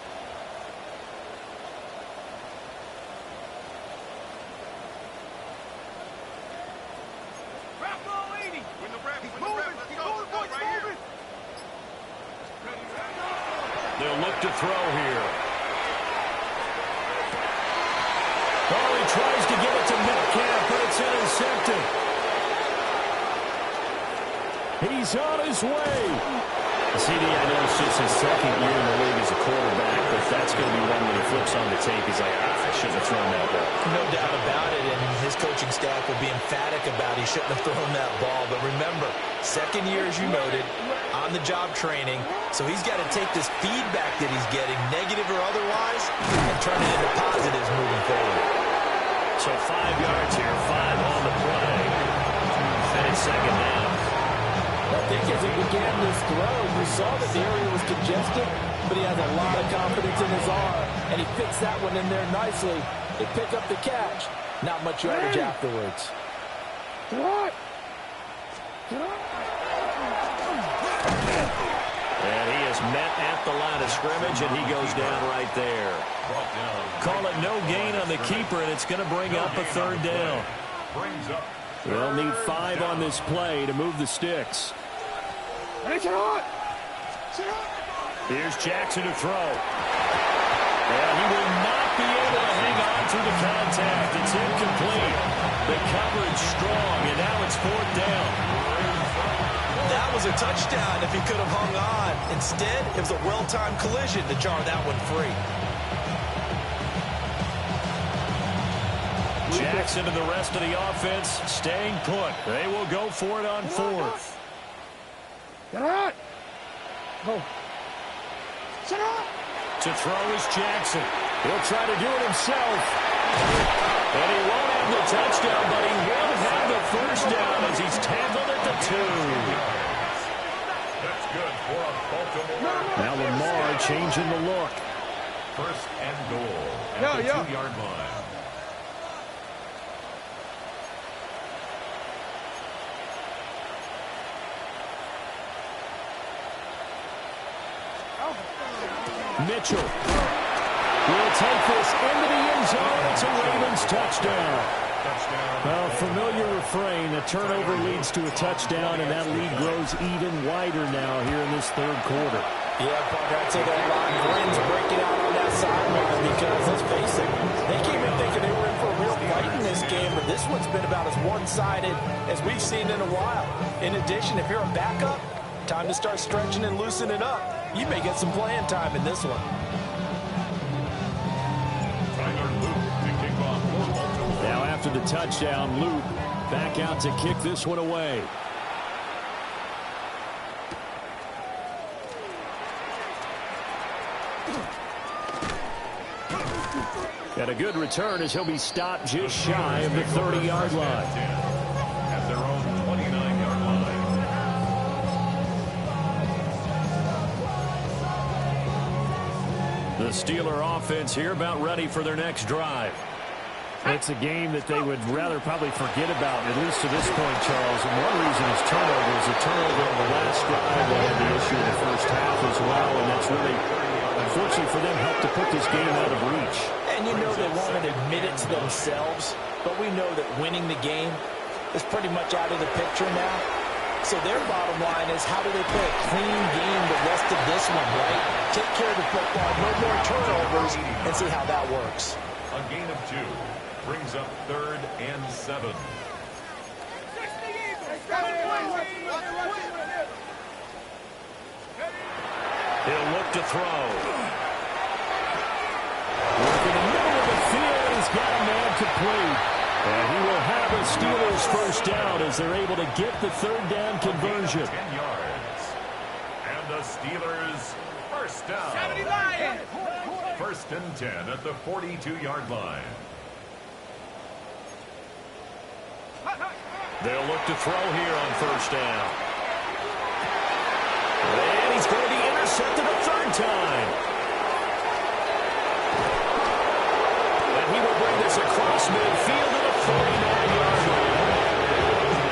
Bravo 80. When the ref, let's go right here. They'll look to throw here. Oh, he tries to get it to Metcalf, but it's intercepted. He's on his way. CD, I know it's just his second year in the league as a quarterback, but that's going to be one when he flips on the tape. He's like, I shouldn't have thrown that ball. No doubt about it, and his coaching staff will be emphatic about he shouldn't have thrown that ball. But remember, second year, as you noted, on-the-job training, so he's got to take this feedback that he's getting, negative or otherwise, and turn it into positives moving forward. So 5 yards here, 5 on the play, and it's second down. I think as he began this throw, you saw that the area was congested, but he has a lot of confidence in his arm, and he fits that one in there nicely. They pick up the catch. Not much yardage afterwards. And he is met at the line of scrimmage, and he goes down right there. Call it no gain on the keeper, and it's going to bring up a third down. They'll need 5 on this play to move the sticks. Here's Jackson to throw. Well, he will not be able to hang on through the contact. It's incomplete. The coverage strong, and now it's fourth down. That was a touchdown if he could have hung on. Instead, it was a well-timed collision to jar that one free. Jackson and the rest of the offense staying put. They will go for it on fourth. Get out! Go. Sit up! To throw is Jackson. He'll try to do it himself. And he won't have the touchdown, but he will have the first down as he's tackled at the 2. That's good for a Baltimore. Now Lamar changing the look. First and goal at the 2-yard line. Mitchell will take this into the end zone. It's a Ravens touchdown. Well, familiar refrain. A turnover leads to a touchdown, and that lead grows even wider now here in this third quarter. Yeah, Parker, I'd say that a lot of wins breaking out on that sideline because, let's face it, they came in thinking they were in for a real fight in this game, but this one's been about as one-sided as we've seen in a while. In addition, if you're a backup, time to start stretching and loosening up. You may get some playing time in this one. Now after the touchdown, Luke back out to kick this one away. Got a good return as he'll be stopped just shy of the 30-yard line. At their own 29-yard line. The Steeler offense here about ready for their next drive. It's a game that they would rather probably forget about, at least to this point, Charles. And one reason is turnovers. A turnover on the last drive. They had the issue in the first half as well, and that's really, unfortunately for them, helped to put this game out of reach. And you know they won't admit it to themselves, but we know that winning the game is pretty much out of the picture now. So their bottom line is, how do they play a clean game the rest of this one, right? Take care of the football, no more turnovers, and see how that works. A gain of 2 brings up 3rd and 7. He'll look to throw. Work in the middle of the field. He's got a man complete. And he will have a Steelers first down as they're able to get the 3rd down conversion. 10 yards. And the Steelers first down. 79! First and 10 at the 42-yard line. They'll look to throw here on first down. And he's going to be intercepted a 3rd time. And he will bring this across midfield to the 49-yard line.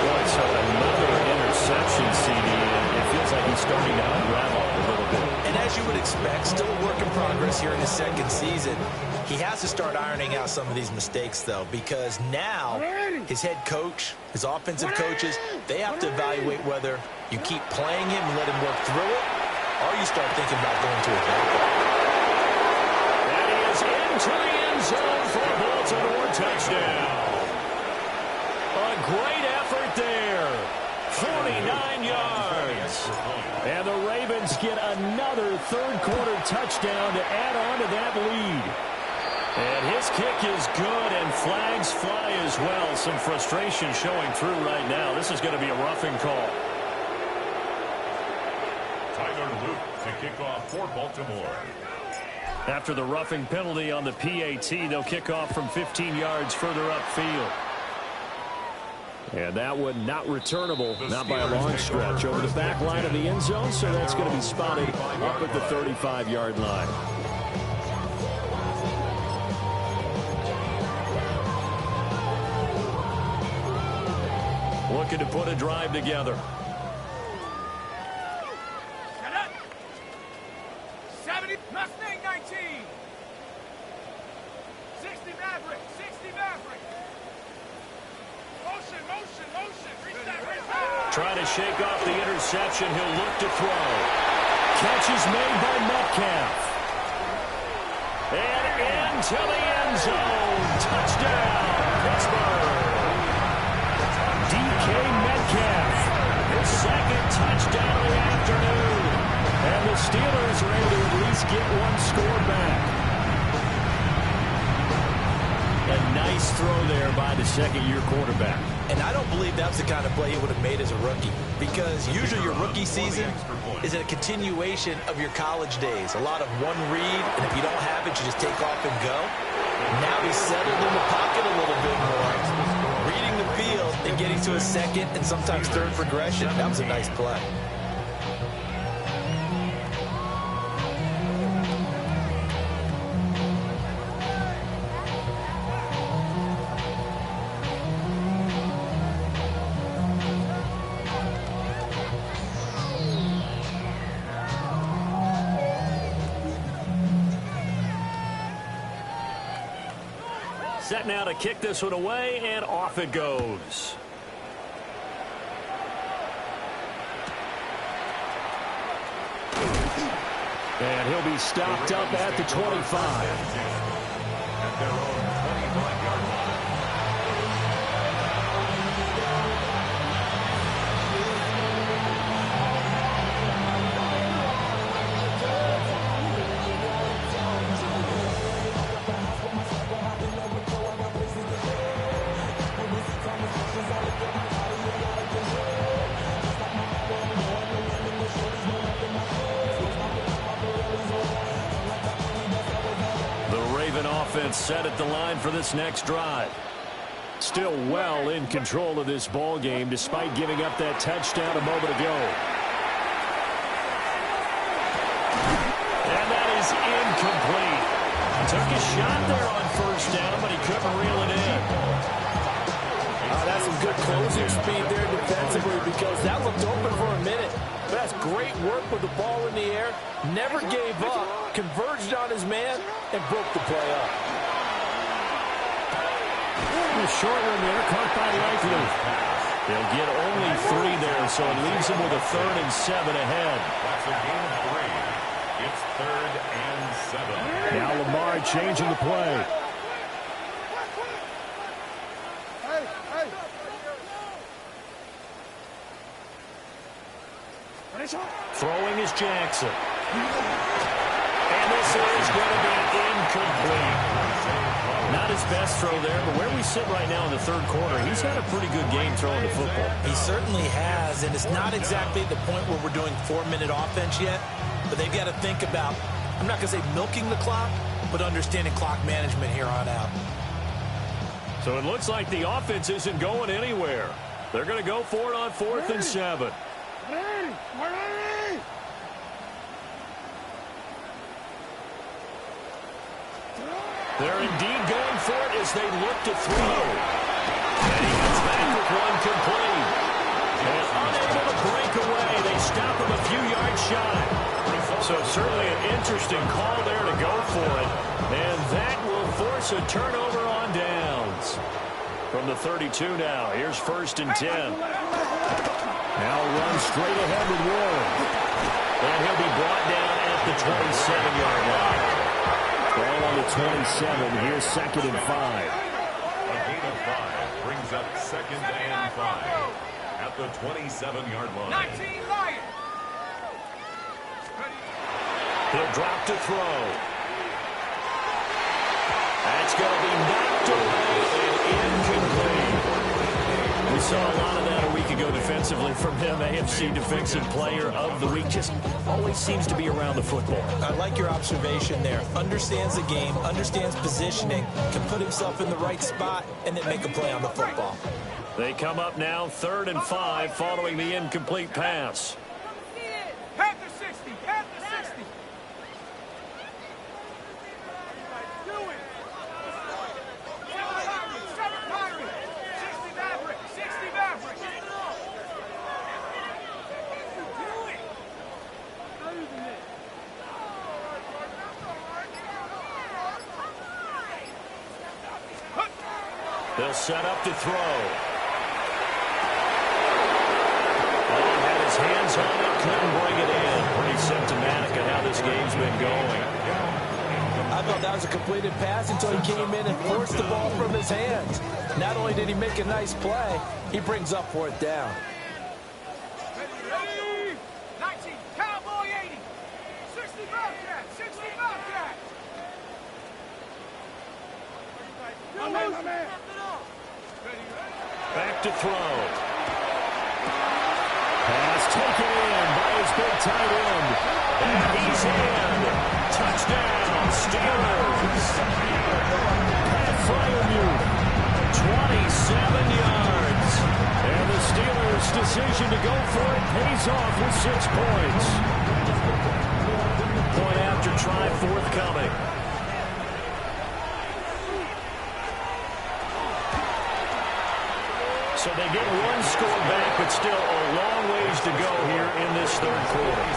Boy, so another interception, CD, and it feels like he's starting to unravel a little bit. And as you would expect, still a work in progress here in his 2nd season. He has to start ironing out some of these mistakes, though, because now his head coach, his offensive coaches, they have to evaluate whether you keep playing him and let him work through it, or you start thinking about going to a backup. That is into the end zone for a Baltimore touchdown. A great effort there. 49 yards. And the Ravens get another 3rd quarter touchdown to add on to that lead. And his kick is good, and flags fly as well. Some frustration showing through right now. This is going to be a roughing call. Tyler Luke to kick off for Baltimore. After the roughing penalty on the PAT, they'll kick off from 15 yards further upfield. And that one not returnable, not by a long stretch, over the back line of the end zone, so that's going to be spotted up at the 35-yard line. Looking to put a drive together. Shut up! 70, Mustang 19! 60 Maverick, 60 Maverick! Motion, motion, motion! Reset, reset! Trying to shake off the interception. He'll look to throw. Catch is made by Metcalf. And into the end zone. Touchdown, Pittsburgh. DK Metcalf, his 2nd touchdown touchdown of the afternoon. And the Steelers are able to at least get one score back. A nice throw there by the second-year quarterback. And I don't believe that's the kind of play he would have made as a rookie, because usually your rookie season is a continuation of your college days. A lot of one read, and if you don't have it, you just take off and go. Now he's settled in the pocket a little bit more, reading the field and getting to a second and sometimes third progression. That was a nice play. Set now to kick this one away, and off it goes. And he'll be stopped up at the 25. At their own 25-yard line. Offense set at the line for this next drive. Still well in control of this ball game despite giving up that touchdown a moment ago. And that is incomplete. Took a shot there on first down, but he couldn't reel it in. That's some good closing speed there defensively, because that looked open for a minute. But that's great work with the ball in the air. Never gave up, converged on his man, and broke the play up. A short one there, caught by Likely. They'll get only 3 there, so it leaves him with a 3rd and 7 ahead. That's a gain of 3. It's 3rd and 7. Now Lamar changing the play. Throwing is Jackson. And this is going to be incomplete. Not his best throw there, but where we sit right now in the third quarter, he's had a pretty good game throwing the football. He certainly has, and it's not exactly the point where we're doing 4-minute offense yet, but they've got to think about, I'm not going to say milking the clock, but understanding clock management here on out. So it looks like the offense isn't going anywhere. They're going to go for it on 4th and 7. They're indeed going for it as they look to throw. And he gets back with one complete. And unable to break away. They stop him a few yards shy. So certainly an interesting call there to go for it. And that will force a turnover on downs. From the 32 now, here's 1st and 10. Now run straight ahead with Warren. And he'll be brought down at the 27-yard line. Ball on the 27. Here's 2nd and 5. A gain of 5 brings up 2nd and 5 at the 27-yard line. 19 Lions. He'll drop to throw. That's going to be knocked away and incomplete. We saw a lot of that a week ago defensively from him. AFC Defensive Player of the Week. Just always seems to be around the football. I like your observation there. Understands the game, understands positioning, can put himself in the right spot, and then make a play on the football. They come up now 3rd and 5 following the incomplete pass. Panther 60. Panther 60. Do it. 7 Pirates. 60 Maverick. 60 Maverick. They'll set up to throw. Had his hands on it, couldn't bring it in. Pretty symptomatic of how this game's been going. I thought that was a completed pass until he came in and forced the ball from his hands. Not only did he make a nice play, he brings up 4th down. Ready? Back to throw. Pass taken in by his big tight end. And he's in. Touchdown, Steelers. Pat Freiermuth, 27 yards. And the Steelers' decision to go for it pays off with 6 points. Point after try forthcoming. So they get one score back, but still a long ways to go here in this third quarter.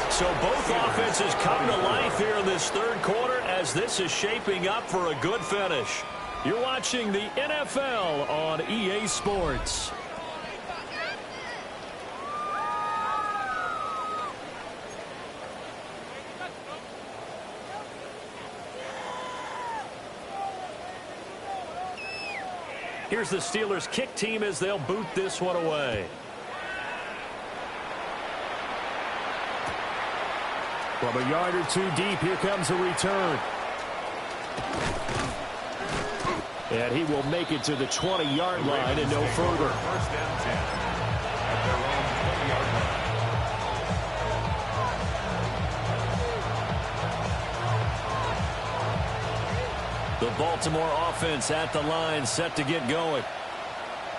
So both offenses come to life here in this third quarter as this is shaping up for a good finish. You're watching the NFL on EA Sports. Here's the Steelers kick team as they'll boot this one away. From a yard or two deep, here comes a return. And he will make it to the 20-yard line and no further. First and 10 at their own 20-yard line. The Baltimore offense at the line, set to get going.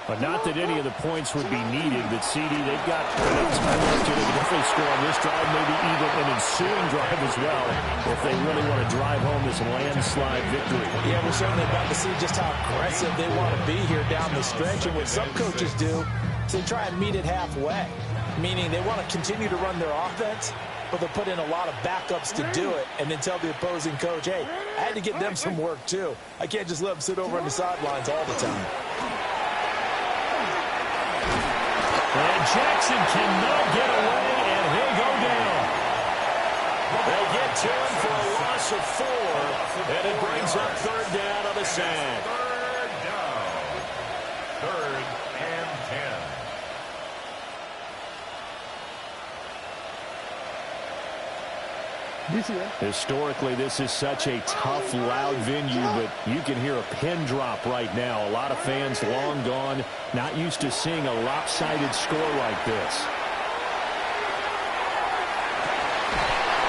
But not that any of the points would be needed, but CD, they've got enough time left to definitely score on this drive, maybe even an ensuing drive as well, if they really want to drive home this landslide victory. Yeah, we're certainly about to see just how aggressive they want to be here down the stretch. And what some coaches do is they try and meet it halfway, meaning they want to continue to run their offense, but they'll put in a lot of backups to do it and then tell the opposing coach, hey, I had to get them some work too. I can't just let them sit over on the sidelines all the time. And Jackson cannot get away, and he'll go down. They get to him for a loss of 4, and it brings up third down on the sack. Third down. Third and 10. Historically, this is such a tough, loud venue, but you can hear a pin drop right now. A lot of fans long gone, not used to seeing a lopsided score like this.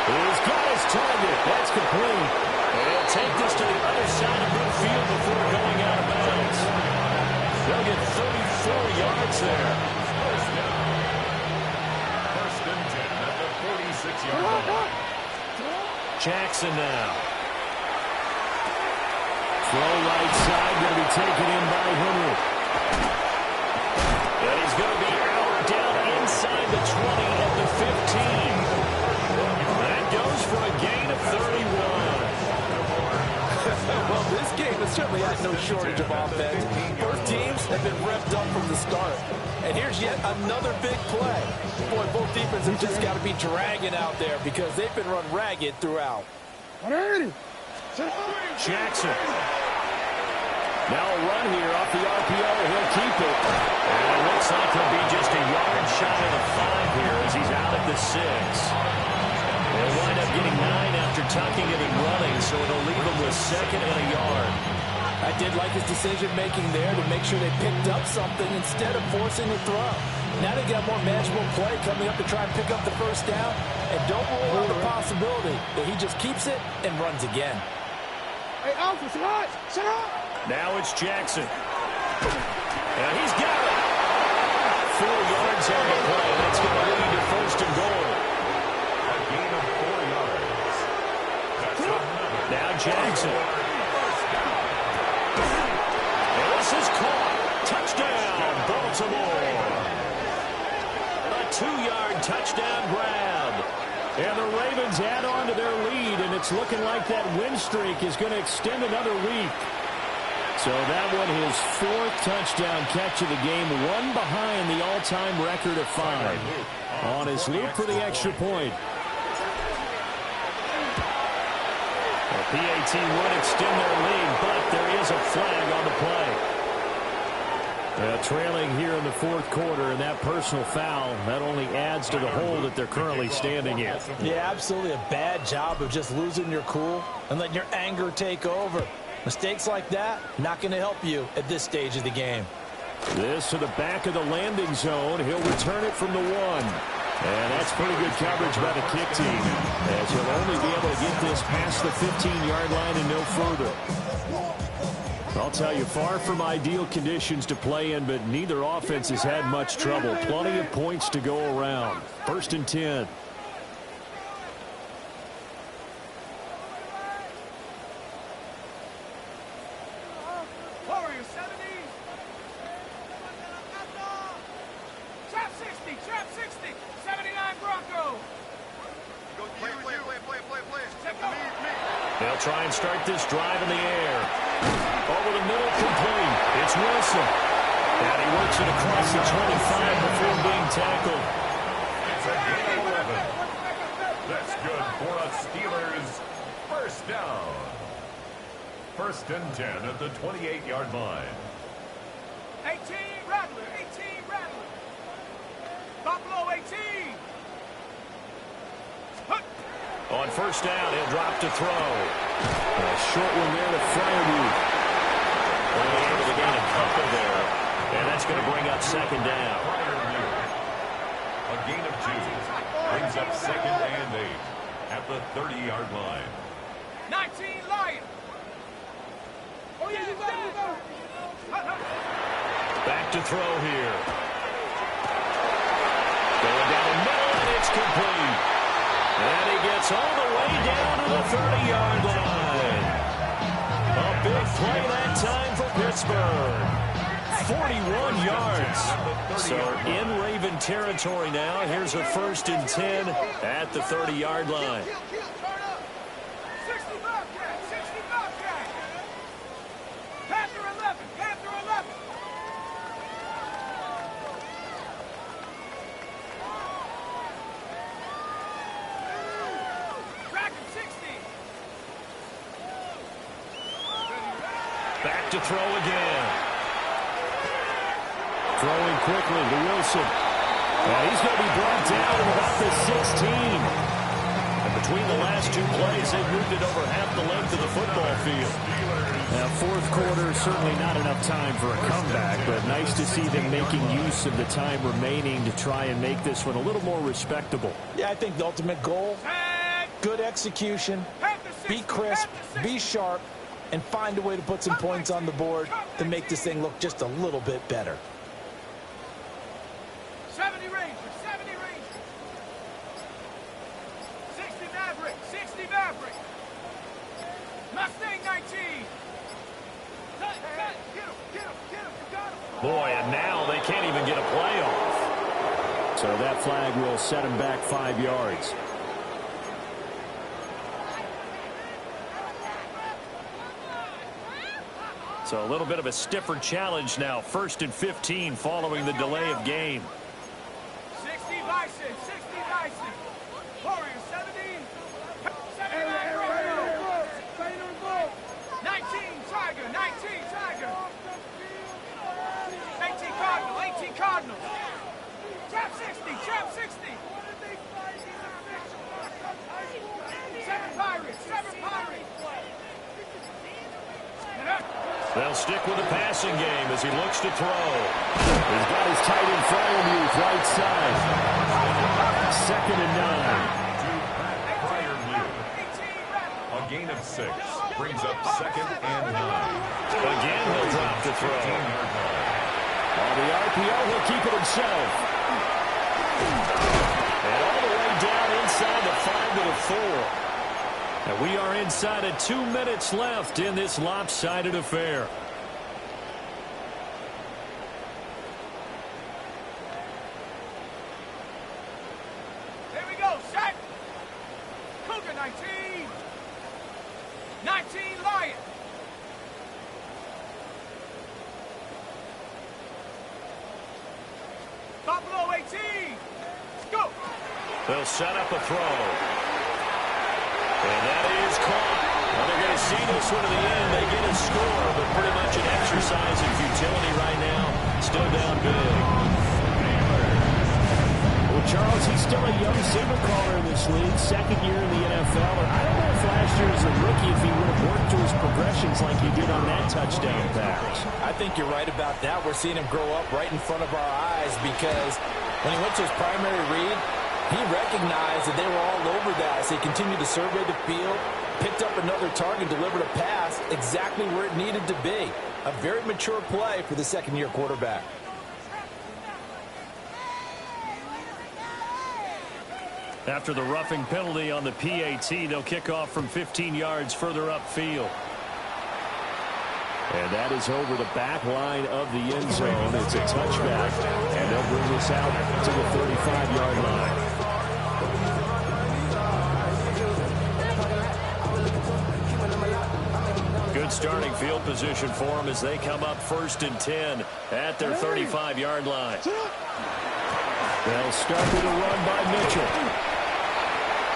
He's got his target. That's complete. They'll take this to the other side of midfield before going out of bounds. They'll get 34 yards there. First down. First and 10 at the 46-yard line. Jackson now. Throw right side, going to be taken in by Henry. And he's going to be out down inside the 20 at the 15. That goes for a gain of 31. Well, this game has certainly had no shortage of offense. Both teams have been revved up from the start. And here's yet another big play. Boy, both defenses have just got to be dragging out there because they've been run ragged throughout. Jackson. Now a run here off the RPO. He'll keep it. And it looks like he'll be just a yard shy of the 5 here as he's out at the 6. They'll wind up getting 9 after tucking it and running, so it'll leave him with 2nd and a yard. I did like his decision-making there to make sure they picked up something instead of forcing the throw. Now they got more manageable play coming up to try and pick up the first down, and don't rule out the possibility that he just keeps it and runs again. Hey, Alfred, sit up! Now it's Jackson. And he's got it. 4 yards on the play. That's going to lead to first and goal. A gain of 4 yards. That's another. Now Jackson. And this is caught. Touchdown, Baltimore. A 2-yard touchdown grab. And the Ravens add on to their lead, and it's looking like that win streak is going to extend another week. So that one, his 4th touchdown catch of the game, one behind the all-time record of 5. On his loop for the extra point. The PAT would extend their lead, but there is a flag on the play. Trailing here in the 4th quarter, and that personal foul, that only adds to the hole that they're currently standing in. Yeah, absolutely a bad job of just losing your cool and letting your anger take over. Mistakes like that, not going to help you at this stage of the game. This to the back of the landing zone. He'll return it from the 1. And that's pretty good coverage by the kick team, as he'll only be able to get this past the 15-yard line and no further. I'll tell you, far from ideal conditions to play in, but neither offense has had much trouble. Plenty of points to go around. 1st and 10. Warriors 70. Trap 60. Trap 60. 79 Broncos. They'll try and start this drive in the air. Over the middle, complete. It's Wilson. And he works it across the 25 before being tackled. It's a gain of 11. That's good for a Steelers first down. 1st and 10 at the 28-yard line. 18 Rattler. 18 Rattler. Buffalo 18. On 1st down, he'll drop to throw. A short one there to Freiermuth. Only able to gain a couple there. And that's going to bring up 2nd down. A gain of 2 brings up 2nd and 8 at the 30-yard line. 19 Lion. Oh, yeah, you go. Back to throw here. Going down the middle, and it's complete. And he gets all the way down to the 30-yard line. A big play that time for Pittsburgh. 41 yards. So in Raven territory now. Here's a 1st and 10 at the 30-yard line. 60 Bobcat. 60 Bobcat. Panther 11. Panther 11. Back to throw again. Throwing quickly to Wilson. He's going to be brought down at about the 16. And between the last 2 plays, they've moved it over half the length of the football field. Now, 4th quarter, certainly not enough time for a comeback, but nice to see them making use of the time remaining to try and make this one a little more respectable. Yeah, I think the ultimate goal, good execution, be crisp, be sharp, and find a way to put some points on the board to make this thing look just a little bit better. 70 Rangers, 70 Rangers. 60 Maverick, 60 Maverick. Mustang 19. Get him, you got him. Boy, and now they can't even get a play off. So that flag will set him back 5 yards. So a little bit of a stiffer challenge now. 1st and 15 following the delay of game. 60 Bison, 60 Bison. Warriors 70. 79 Broncos. 19 Tiger, 19 Tiger. 18 Cardinal, 18 Cardinal. Trap 60, trap 60. 7 Pirates, 7 Pirates. They'll stick with the passing game as he looks to throw. He's got his tight end Freiermuth right side. 2nd and 9. A gain of 6 brings up 2nd and 9. Again, he'll drop to throw. On the RPO, he'll keep it himself. And all the way down inside the 5 to the 4. And we are inside of 2 minutes left in this lopsided affair. Here we go, set. Cougar 19. 19 Lion. Buffalo 18. Go. They'll set up a throw. And that is caught. Well, they're going to see this one to the end. They get a score, but pretty much an exercise in futility right now. Still down big. Well, Charles, he's still a young signal caller in this league. 2nd year in the NFL. And I don't know if last faster as a rookie if he would have worked through his progressions like he did on that touchdown pass. I think you're right about that. We're seeing him grow up right in front of our eyes because when he went to his primary read, he recognized that they were all over that as he continued to survey the field, picked up another target, delivered a pass exactly where it needed to be. A very mature play for the second-year quarterback. After the roughing penalty on the PAT, they'll kick off from 15 yards further upfield. And that is over the back line of the end zone. It's a touchback, and they'll bring this out to the 35-yard line. Good starting field position for them as they come up 1st and 10 at their 35-yard line. They'll start with a run by Mitchell.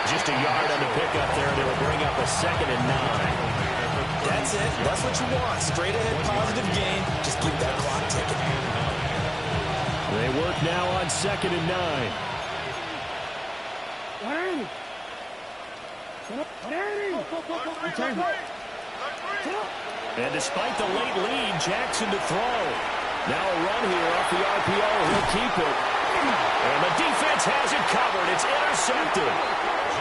Just a yard on the pickup there, and it'll bring up a 2nd and 9. That's it. That's what you want. Straight ahead positive gain. Just keep that clock ticking. They work now on 2nd and 9. And despite the late lead, Jackson to throw. Now a run here off the RPO. He'll keep it. And the defense has it covered. It's intercepted.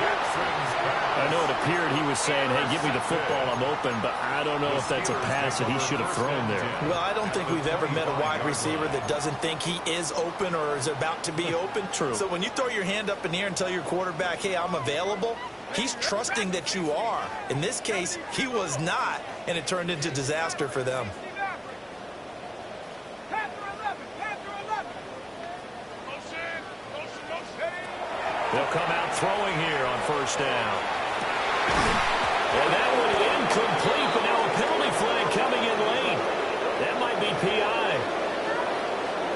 I know it appeared he was saying, hey, give me the football, I'm open, but I don't know if that's a pass that he should have thrown there. Well, I don't think we've ever met a wide receiver that doesn't think he is open or is about to be open. True. So when you throw your hand up in the air and tell your quarterback, hey, I'm available, he's trusting that you are. In this case, he was not, and it turned into disaster for them. They'll come out throwing here on 1st down. And that one incomplete, but now a penalty flag coming in late. That might be PI.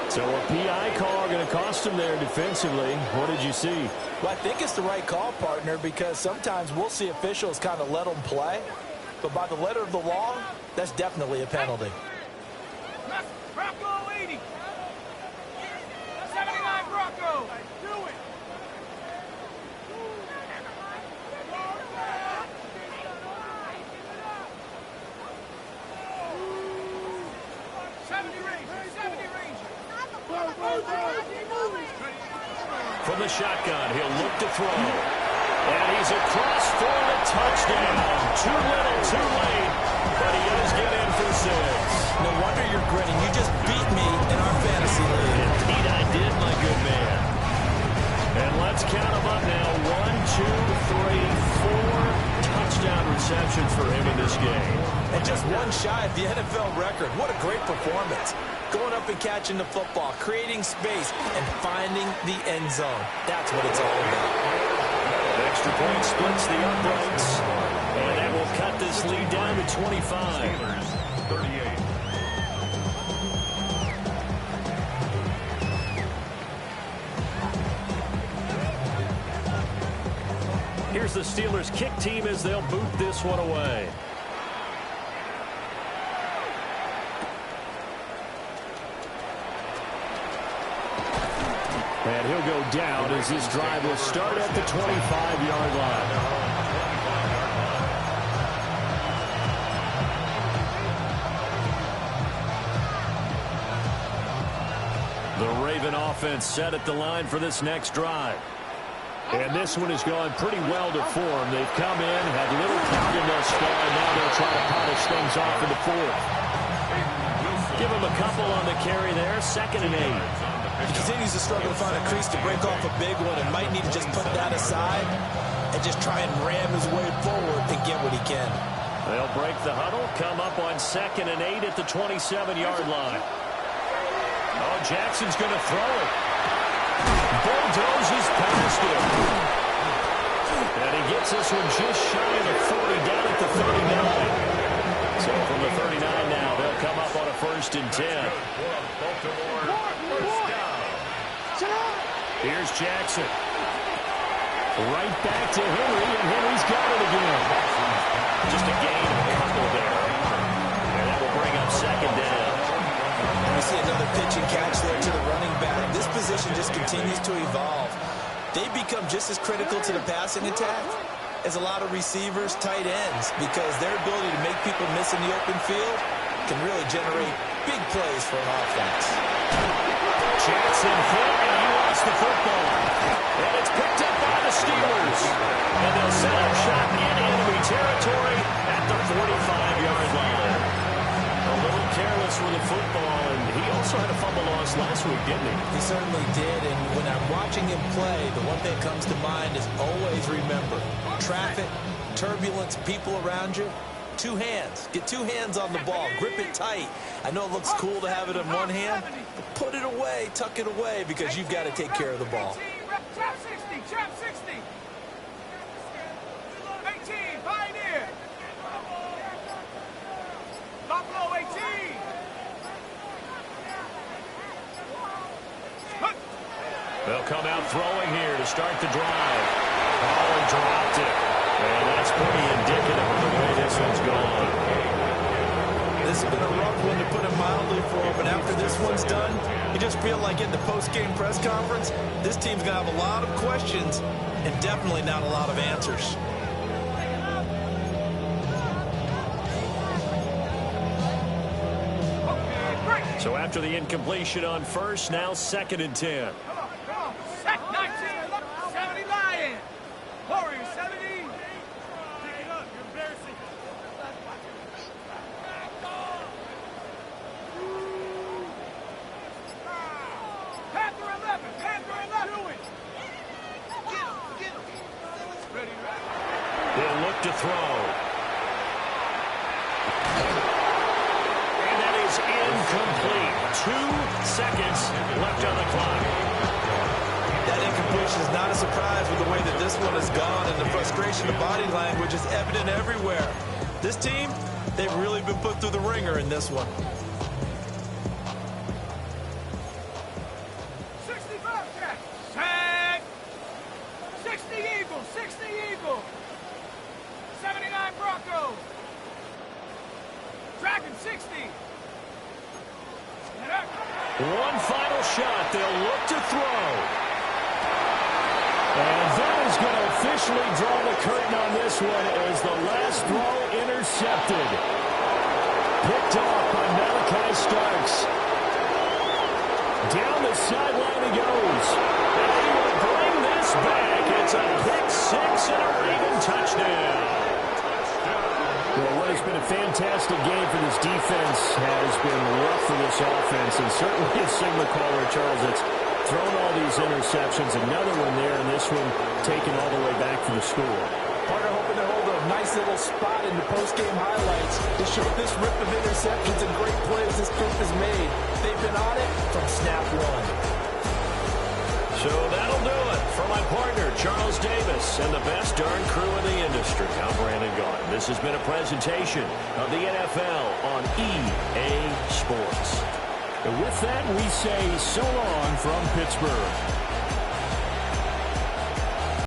So a PI call going to cost him there defensively. What did you see? Well, I think it's the right call, partner, because sometimes we'll see officials kind of let them play. But by the letter of the law, that's definitely a penalty. Bronco 80. 79 Bronco. Do it. From the shotgun, he'll look to throw. And he's across for the touchdown. Too little, too late. But he does get in for 6. No wonder you're grinning. You just beat me in our fantasy league. Indeed, I did, my good man. And let's count them up now. 1, 2, 3, 4 touchdown receptions for him in this game. And just one shy of the NFL record. What a great performance. Going up and catching the football, creating space, and finding the end zone. That's what it's all about. Extra point splits the uprights. And that will cut this lead down to 25. Steelers, 38. Here's the Steelers kick team as they'll boot this one away. And he'll go down as this drive will start at the 25-yard line. The Raven offense set at the line for this next drive. And this one has gone pretty well to form. They've come in, had little problem thus far, and now they'll try to polish things off in the 4th. Give him a couple on the carry there, 2nd and 8. He continues to struggle to find a crease to break off a big one and might need to just put that aside and just try and ram his way forward and get what he can. They'll break the huddle, come up on 2nd and 8 at the 27-yard line. Oh, Jackson's going to throw it. Bulldozes past him. And he gets this one just shy of the 40 down at the 39. So from the 39 now, they'll come up on a 1st and 10. Here's Jackson. Right back to Henry, and Henry's got it again. Just a gain of a couple there. And that will bring up 2nd down. We see another pitch and catch there to the running back. This position just continues to evolve. They become just as critical to the passing attack is a lot of receivers, tight ends, because their ability to make people miss in the open field can really generate big plays for an offense. Jackson Flynn, he lost the football. And it's picked up by the Steelers. And they'll set up shop in enemy territory at the 45-yard line. A little careless with the football, and he also had a fumble loss last week, didn't he? He certainly did, and when I'm watching him play, the one thing that comes to mind is always remember, traffic, turbulence, people around you, two hands. Get two hands on the ball. Grip it tight. I know it looks cool to have it in one hand, but put it away, tuck it away, because you've got to take care of the ball. Trap 60, trap 60. 18, Pioneer. Buffalo 18. They'll come out throwing here to start the drive. Pollard dropped it. And that's pretty indicative of the way this one's gone. This has been a rough one, to put it mildly, for him. But after this one's done, you just feel like in the post-game press conference, this team's going to have a lot of questions and definitely not a lot of answers. So after the incompletion on first, now 2nd and 10. Come on. Sack 19, 70 Lions. Warriors 70. Pick it up, you're embarrassing. Panther 11, Panther 11. Get him. Ready. They'll look to throw. And that is incomplete. 2 seconds left on the clock. That incompletion is not a surprise with the way that this one has gone, and the frustration of body language is evident everywhere. This team, they've really been put through the ringer in this one. 65 Jack. Sack. 60 Eagles, 79 Broncos. Dragon 60. One final shot. They'll look to throw. And that is going to officially draw the curtain on this one as the last throw intercepted. Picked off by Malachi Starks. Down the sideline he goes. And he will bring this back. It's a pick six and a Raven touchdown. Well, what has been a fantastic game for this defense has been rough for this offense, and certainly a signal caller, Charles, that's thrown all these interceptions. Another one there, and this one taken all the way back for the score. Partner hoping to hold a nice little spot in the post-game highlights to show this rip of interceptions and great plays this group has made. They've been on it from snap one. So that'll do it for my partner, Charles Davis, and the best darn crew in the industry. I'm Brandon Gaudin. This has been a presentation of the NFL on EA Sports. And with that, we say so long from Pittsburgh.